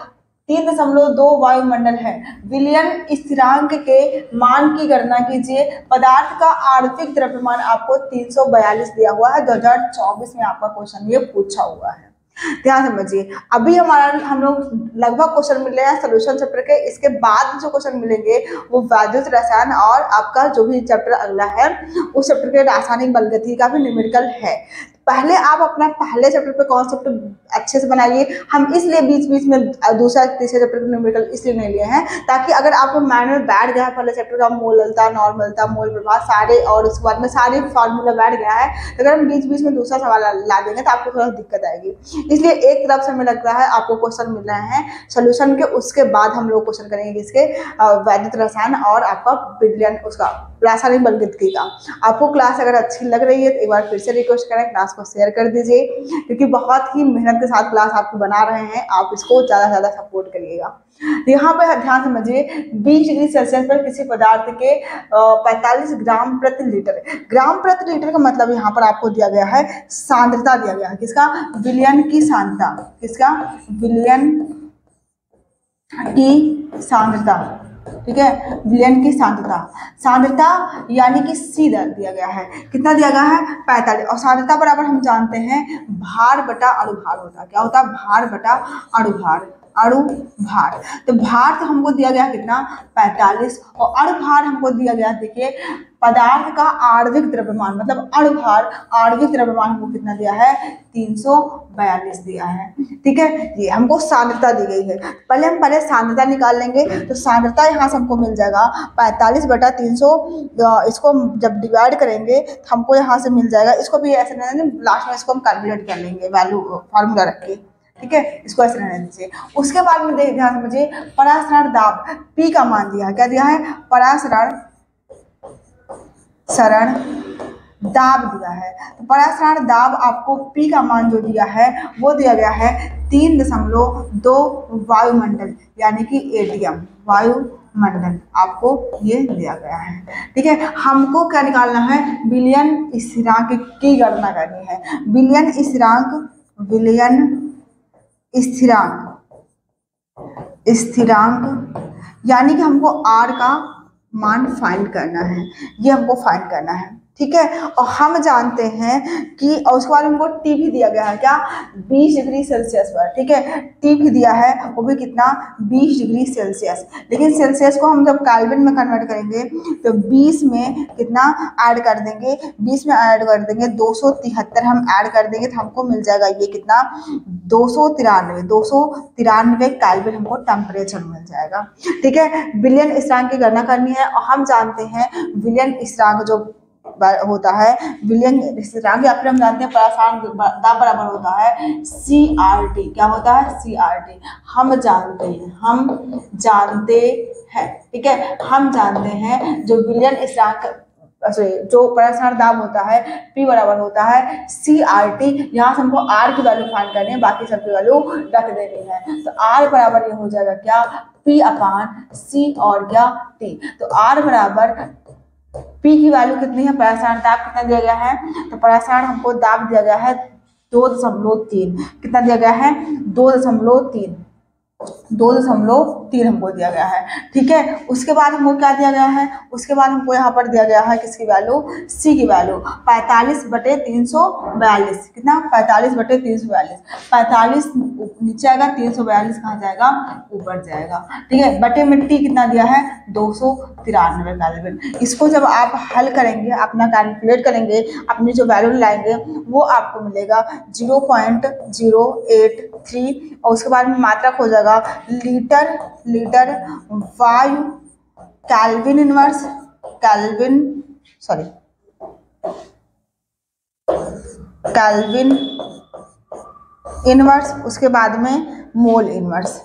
3.2 वायुमंडल है। विलयन स्थिरांक के मान की गणना कीजिए। पदार्थ का आणविक द्रव्यमान आपको 342 दिया हुआ है। 2024 में आपका क्वेश्चन ये पूछा हुआ है, ध्यान समझिए। अभी हम लोग लगभग क्वेश्चन मिल रहे हैं सोल्यूशन चैप्टर के। इसके बाद जो क्वेश्चन मिलेंगे वो वैद्युत रसायन और आपका जो भी चैप्टर अगला है उस चैप्टर के रासायनिक बलगति का भी न्यूमेरिकल है। पहले आप अपना पहले चैप्टर पे कॉन्सेप्ट अच्छे से बनाइए। हम इसलिए बीच बीच में दूसरा तीसरे चैप्टर के न्यूमेरिकल इसलिए नहीं लिए हैं ताकि अगर आपको माइंड में बैठ गया है पहले चैप्टर का मोललता, नॉर्मलता, मोल प्रभाव सारे, और उसके बाद में सारे फार्मूला बैठ गया है, तो अगर हम बीच बीच में दूसरा सवाल ला देंगे तो आपको थोड़ा दिक्कत आएगी। इसलिए एक तरफ से हमें लगता है आपको क्वेश्चन मिल रहे हैं सोल्यूशन के, उसके बाद हम लोग क्वेश्चन करेंगे इसके वैद्युत रसायन और आपका विलयन उसका रासायनिक बलगति का। आपको क्लास अगर अच्छी लग रही है तो एक बार फिर से रिक्वेस्ट करें, क्लास को शेयर कर दीजिए, क्योंकि बहुत ही मेहनत के साथ क्लास आपको बना रहे हैं। आप इसको ज़्यादा से ज़्यादा सपोर्ट करिएगा। यहाँ पर ध्यान समझिए, 20 डिग्री सेल्सियस पर किसी पदार्थ के 45 ग्राम प्रति लीटर। ग्राम प्रति लीटर का मतलब यहाँ पर आपको दिया गया है सांद्रता दिया गया है, किसका, विलयन की सांद्रता, किसका, विलयन की सांद्रता। ठीक है, विलयन की सांद्रता, सांद्रता यानी कि सी दर दिया गया है, कितना दिया गया है 45, और सांद्रता बराबर हम जानते हैं भार बटा अणुभार होता है। क्या होता है, भार बटा अणुभार, अणुभार। तो भार तो हमको दिया गया कितना 45, और अणुभार हमको दिया गया, देखिए पदार्थ का आणविक द्रव्यमान मतलब अणुभार, आणविक द्रव्यमान हमको कितना दिया है 342 दिया है। ठीक है, ये हमको सांद्रता दी गई है। पहले हम सांद्रता निकाल लेंगे, तो सांद्रता यहाँ से हमको मिल जाएगा 45 बटा 300। इसको जब डिवाइड करेंगे तो हमको यहाँ से मिल जाएगा, इसको भी ऐसे लास्ट में इसको हम कैलकुलेट कर लेंगे वैल्यू फार्मूला रख के। ठीक है, इसको ऐसे रहने दीजिए। उसके बाद में ध्यान समझिए, परासरण दाब P का मान दिया है, क्या दिया है, परासरण दाब दिया है। तो परासरण दाब आपको P का मान जो दिया है वो दिया गया है 3.2 वायुमंडल यानी कि ATM वायुमंडल आपको ये दिया गया है। ठीक है, हमको क्या निकालना है, विलयन स्थिरांक की गणना करनी है। विलयन स्थिरांक यानी कि हमको R का मान फाइंड करना है, ये हमको फाइंड करना है। ठीक है। और हम जानते हैं कि, और उसके बाद हमको टी भी दिया गया है क्या, 20 डिग्री सेल्सियस पर, ठीक है। टी भी दिया है, वो भी कितना, 20 डिग्री सेल्सियस। लेकिन सेल्सियस को हम जब केल्विन में कन्वर्ट करेंगे तो 20 में कितना ऐड कर देंगे, 20 में ऐड कर देंगे 273 हम ऐड कर देंगे तो हमको मिल जाएगा ये कितना, 293 केल्विन हमको टेम्परेचर मिल जाएगा, ठीक है। विलियन स्थिरांक की गणना करनी है और हम जानते हैं विलियन स्थिरांक जो होता है, विलियन स्थिरांक, या फिर हम जानते हैं परासार दाब बराबर होता है CRT। क्या होता है, CRT। हम जानते हैं, ठीक है, हम जानते हैं जो विलियन स्थिरांक, जो परासार दाब होता है P बराबर होता है CRT। यहाँ से हमको R की वैल्यू फाइंड करनी है, बाकी सब की वैल्यू रख देनी है। तो R बराबर ये हो जाएगा क्या, P/C और क्या T। तो R बराबर P की वैल्यू कितनी है, परासार दाब कितना दिया गया है, तो परासार हमको दाब दिया गया है 2.3। कितना दिया गया है, 2.3 हमको दिया गया है, ठीक है। उसके बाद हमको क्या दिया गया है, उसके बाद हमको यहाँ पर दिया गया है किसकी वैल्यू, C की वैल्यू 45/342। कितना, 45/342। 45 नीचे आएगा, 342 कहाँ जाएगा, ऊपर जाएगा, ठीक है। बटे में T कितना दिया है, 293 केल्विन। इसको जब आप हल करेंगे, अपना कैलकुलेट करेंगे, अपनी जो वैल्यू लाएंगे वो आपको मिलेगा 0.083, और उसके बाद में मात्रक हो जाएगा लीटर वायु केल्विन इनवर्स, उसके बाद में मोल इनवर्स।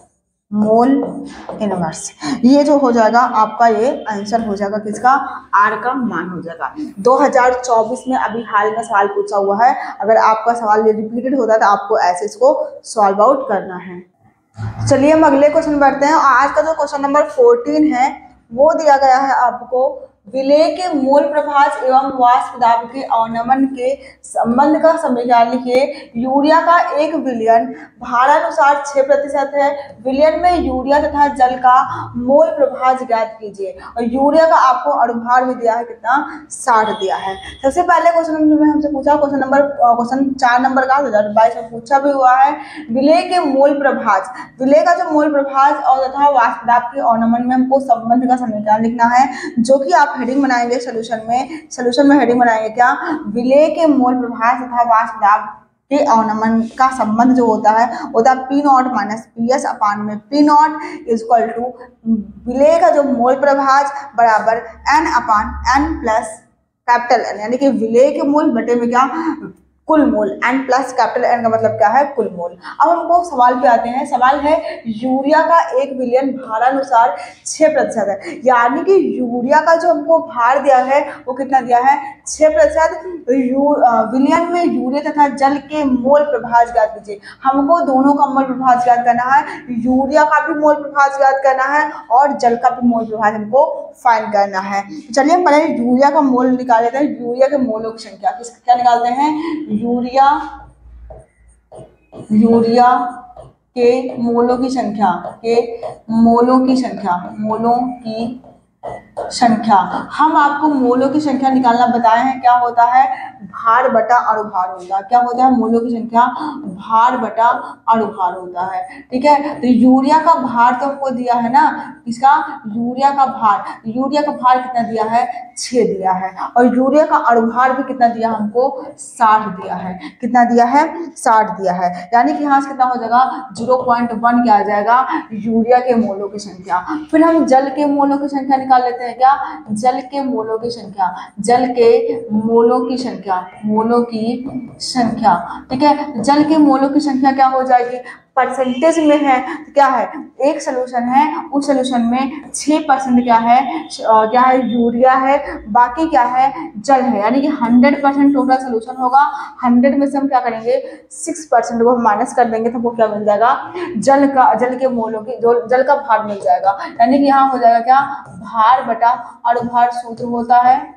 ये जो हो जाएगा आपका, ये आंसर हो जाएगा किसका, आर का मान हो जाएगा। 2024 में अभी हाल में सवाल पूछा हुआ है, अगर आपका सवाल ये रिपीटेड होता है तो आपको ऐसे इसको सॉल्व आउट करना है। चलिए हम अगले क्वेश्चन बढ़ते हैं। आज का जो क्वेश्चन नंबर 14 है वो दिया गया है आपको, विलेय के मोल प्रभाज एवं वाष्प दाब के अवनमन के संबंध का समीकरण लिखिए। यूरिया का 1 विलयन भारानुसार 6% है। विलयन में यूरिया तथा जल का मोल प्रभाज ज्ञात कीजिए। और यूरिया का आपको अनुभार भी दिया है कितना, 60 दिया है। सबसे पहले क्वेश्चन में हमसे पूछा, क्वेश्चन 4 नंबर का 2022 में पूछा भी हुआ है, विलेय के मोल प्रभाज, विलेय का जो मोल प्रभाज और तथा वाष्प दाब के अवनमन में हमको संबंध का समीकरण लिखना है, जो कि आप हेडिंग बनाएंगे सॉल्यूशन में हेडिंग बनाएंगे क्या, विलेय के मोल प्रभाज तथा वाष्प दाब के अवनमन का संबंध जो होता है P0 माइनस PS/में। P0 इक्वल टू विलेय का जो मोल प्रभाज बराबर N/N प्लस कैपिटल N, यानी कि विलेय के मोल बटे में क्या, कुल मोल, N प्लस कैपिटल N का मतलब क्या है, कुल मोल। अब हमको सवाल पे आते हैं। सवाल है यूरिया का 1 विलयन भारानुसार 6% है, यानी कि यूरिया का जो हमको भार दिया है वो कितना दिया है, 6%। विलयन में यूरिया तथा जल के मोल प्रभाज ज्ञात कीजिए। हमको दोनों का मोल प्रभाज ज्ञात करना है, यूरिया का भी मोल प्रभाज ज्ञात करना है और जल का भी मोल प्रभाज हमको फाइंड करना है। चलिए हम पहले यूरिया का मोल निकाल लेते हैं। यूरिया के मोलों की संख्या क्या निकालते हैं, यूरिया के मोलों की संख्या हम आपको मोलों की संख्या निकालना बताए हैं। क्या होता है, भार बटा अनुभार होगा। क्या होता है, मोलों की संख्या भार बटा अनुभार होता है, ठीक है। तो यूरिया का भार तो हमको दिया है ना, इसका यूरिया का भार कितना दिया है, 6 दिया है। और यूरिया का अनुभार भी कितना दिया हमको, 60 दिया है। कितना दिया है, 60 दिया है। यानी कि यहाँ से कितना हो जाएगा, 0.1 क्या आ जाएगा, यूरिया के मोलों की संख्या। फिर हम जल के मोलों की संख्या निकाल लेते हैं। क्या, जल के मोलों की संख्या, ठीक है। जल के मोलों की संख्या क्या हो जाएगी, परसेंटेज में है तो क्या है, एक सोल्यूशन है, उस सोल्यूशन में 6% क्या है यूरिया है, बाकी क्या है, जल है। यानी कि 100% टोटल सोल्यूशन होगा। 100 में से हम क्या करेंगे, 6% को हम माइनस कर देंगे तो वो क्या मिल जाएगा, जल के मोलों की जो जल का भार मिल जाएगा। यानी कि यहाँ हो जाएगा क्या, भार बटा अनुभार सूत्र होता है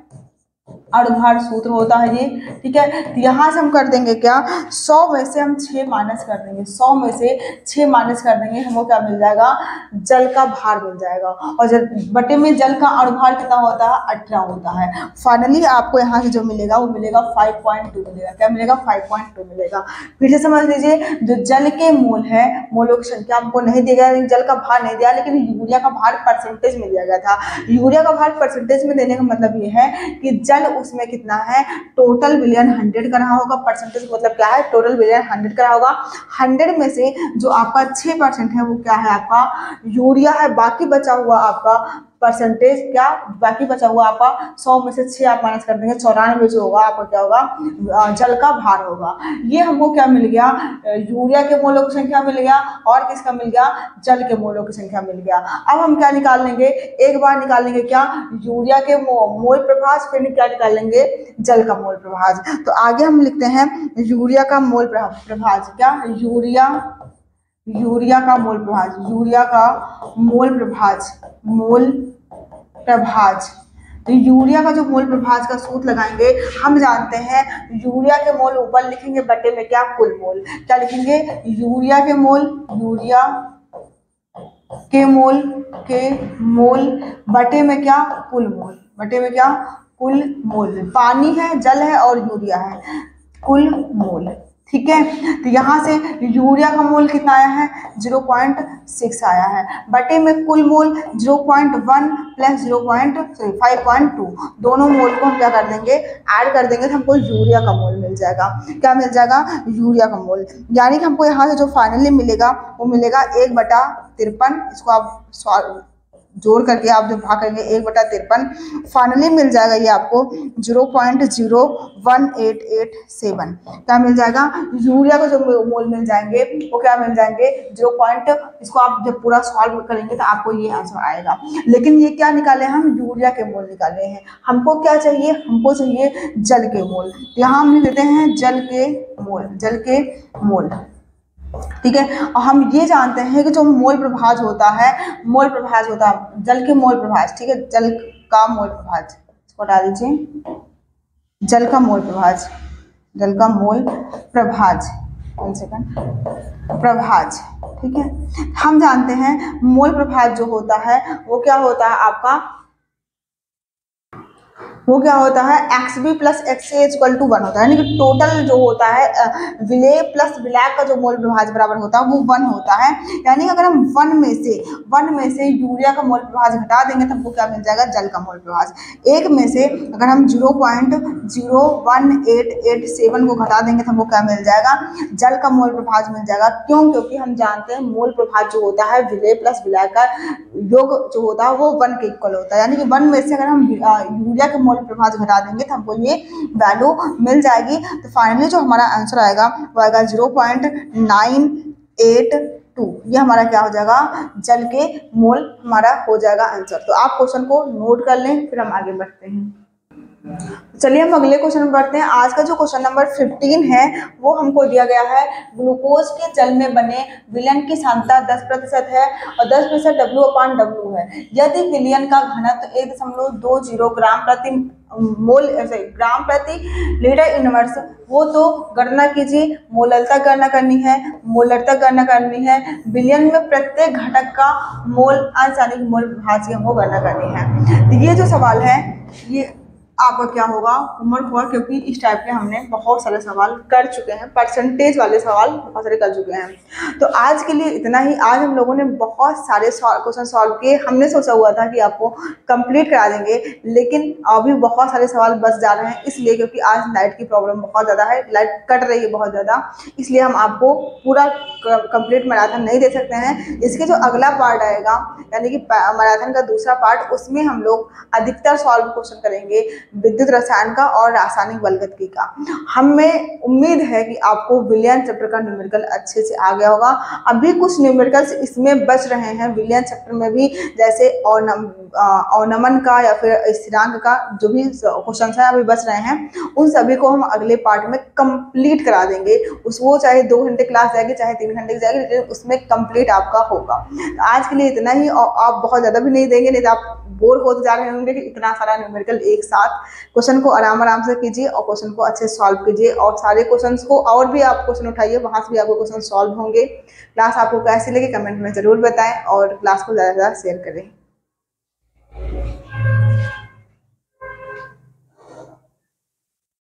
अणुभार सूत्र होता है ये, ठीक है। तो यहाँ से हम कर देंगे क्या, 100 में से हम 6 माइनस कर देंगे, 100 में से 6 माइनस कर देंगे, हमको क्या मिल जाएगा, जल का भार मिल जाएगा। और जब बटे में जल का अणुभार कितना होता है, 18 होता है। फाइनली आपको यहाँ से जो मिलेगा वो मिलेगा 5.2 मिलेगा। क्या मिलेगा, 5.2 मिलेगा। फिर से समझ लीजिए, जो जल के मोल है, मोलों की संख्या हमको नहीं दिया गया, जल का भार नहीं दिया, लेकिन यूरिया का भार परसेंटेज में दिया गया था। यूरिया का भार परसेंटेज में देने का मतलब ये है कि जल उसमें कितना है, टोटल विलियन 100 का रहा होगा। परसेंटेज मतलब क्या है, टोटल विलियन 100 का रहा होगा। 100 में से जो आपका 6% है वो क्या है, आपका यूरिया है। बाकी बचा हुआ आपका परसेंटेज क्या, बाकी बचा हुआ आपका 100 में से 6 आप माइनस कर देंगे, 94 जो होगा आपका क्या होगा, जल का भार होगा। ये हमको क्या मिल गया, यूरिया के मोलों की संख्या मिल गया, और किसका मिल गया, जल के मोलों की संख्या मिल गया। अब हम क्या निकाल लेंगे, एक बार निकाल लेंगे क्या, यूरिया के मोल प्रभाज, फिर क्या निकाल लेंगे, जल का मोल प्रभाज। तो आगे हम लिखते हैं यूरिया का मोल प्रभाज, क्या, यूरिया का मोल प्रभाज, यूरिया का मोल प्रभाज, मोल प्रभाज। तो यूरिया का जो मोल प्रभाज का सूत्र लगाएंगे, हम जानते हैं यूरिया के मोल ऊपर लिखेंगे, बटे में क्या, कुल मोल। क्या लिखेंगे, यूरिया के मोल, यूरिया के मोल बटे में क्या, कुल मोल, बटे में क्या, कुल मोल। पानी है, जल है और यूरिया है, कुल मोल, ठीक है। तो यहाँ से यूरिया का मोल कितना आया है, 0.6 आया है, बटे में कुल मोल 0.1 प्लस 5.2, दोनों मोल को हम क्या कर देंगे, ऐड कर देंगे, तो हमको यूरिया का मोल मिल जाएगा। क्या मिल जाएगा, यूरिया का मोल। यानी कि हमको यहाँ से जो फाइनली मिलेगा वो मिलेगा 1/53। इसको आप जोड़ करके आप जब भाग करेंगे 1/53, फाइनली मिल जाएगा ये आपको 0.01887। क्या मिल जाएगा, यूरिया को जो मोल मिल जाएंगे वो क्या मिल जाएंगे, इसको आप जब पूरा सॉल्व करेंगे तो आपको ये आंसर आएगा। लेकिन ये क्या निकाले, हम यूरिया के मोल निकाले हैं। हमको क्या चाहिए, हमको चाहिए जल के मोल। यहाँ हम लिख देते हैं जल के मोल, जल के मोल, ठीक है। और हम ये जानते हैं कि जो मोल प्रभाज होता है, मोल प्रभाज होता है जल के मोल प्रभाज, ठीक है, जल का मोल प्रभाज, इसको डाल दीजिए, जल का मोल प्रभाज, जल का मोल प्रभाज, 1 सेकंड, प्रभाज, ठीक है। हम जानते हैं मोल प्रभाज जो होता है वो क्या होता है आपका, वो क्या होता है, XB प्लस XA = 1 होता है। यानी कि टोटल जो होता है विलेय प्लस विलायक का जो मोल प्रभाज बराबर होता है वो 1 होता है। यानी अगर हम 1 में से यूरिया का मोल प्रभाज घटा देंगे तो हमको क्या मिल जाएगा, जल का मोल प्रभाज। 1 में से अगर हम 0.01887 को घटा देंगे तो हमको क्या मिल जाएगा, जल का मोल प्रभाज मिल जाएगा। क्यों, क्योंकि हम जानते हैं मोल प्रभाज जो होता है विलेय प्लस विलायक का योग जो होता है वो 1 के इक्वल होता है। यानी कि 1 में से अगर हम यूरिया के मोल प्रभाज घटा देंगे तो हमको ये वैल्यू मिल जाएगी। तो फाइनली जो हमारा आंसर आएगा वो आएगा 0.982। ये हमारा क्या हो जाएगा, जल के मोल हमारा हो जाएगा आंसर। तो आप क्वेश्चन को नोट कर लें, फिर हम आगे बढ़ते हैं। चलिए हम अगले क्वेश्चन में बढ़ते हैं। आज का जो क्वेश्चन नंबर 15 है वो हमको दिया गया है, ग्लूकोज के जल में बने विलयन की सांद्रता 10% है और 10% W/W है। यदि विलयन का घनत्व 1.20 ग्राम प्रति लीटर इनवर्स वो तो गणना कीजिए, मोलरता गणना करनी है, मोलरता गणना करनी है, विलयन में प्रत्येक घटक का मोल अंश यानी मोल प्रभाज की हमको गणना करनी है। तो ये जो सवाल है ये आपका क्या होगा, होमवर्क होगा, क्योंकि इस टाइप के हमने बहुत सारे सवाल कर चुके हैं, परसेंटेज वाले सवाल बहुत सारे कर चुके हैं। तो आज के लिए इतना ही। आज हम लोगों ने बहुत सारे क्वेश्चन सॉल्व किए। हमने सोचा हुआ था कि आपको कंप्लीट करा देंगे, लेकिन अभी बहुत सारे सवाल बच जा रहे हैं, इसलिए क्योंकि आज लाइट की प्रॉब्लम बहुत ज़्यादा है, लाइट कट रही है बहुत ज़्यादा, इसलिए हम आपको पूरा कंप्लीट मैराथन नहीं दे सकते हैं। इसके जो अगला पार्ट आएगा यानी कि मैराथन का दूसरा पार्ट, उसमें हम लोग अधिकतर सॉल्व क्वेश्चन करेंगे विद्युत रसायन का और रासायनिक बलगतिकी का। हमें उम्मीद है कि आपको विलयन चैप्टर का न्यूमेरिकल अच्छे से आ गया होगा। अभी कुछ न्यूमेरिकल्स इसमें बच रहे हैं विलयन चैप्टर में भी, जैसे अवनमन का या फिर स्थिरांक का जो भी क्वेश्चन है अभी बच रहे हैं, उन सभी को हम अगले पार्ट में कंप्लीट करा देंगे। वो चाहे 2 घंटे क्लास जाएगी चाहे 3 घंटे की जाएगी, लेकिन उसमें कंप्लीट आपका होगा। आज के लिए इतना ही। और आप बहुत ज़्यादा भी नहीं देंगे, नहीं तो आप बोर होते जा रहे होंगे कि इतना सारा न्यूमेरिकल एक साथ। क्वेश्चन को आराम से कीजिए और क्वेश्चन को अच्छे से सॉल्व कीजिए, और सारे क्वेश्चन को और भी आप क्वेश्चन उठाइए, वहाँ से भी आपको क्वेश्चन सॉल्व होंगे। क्लास आपको कैसी लगी कमेंट में ज़रूर बताएं और क्लास को ज़्यादा से ज़्यादा शेयर करें।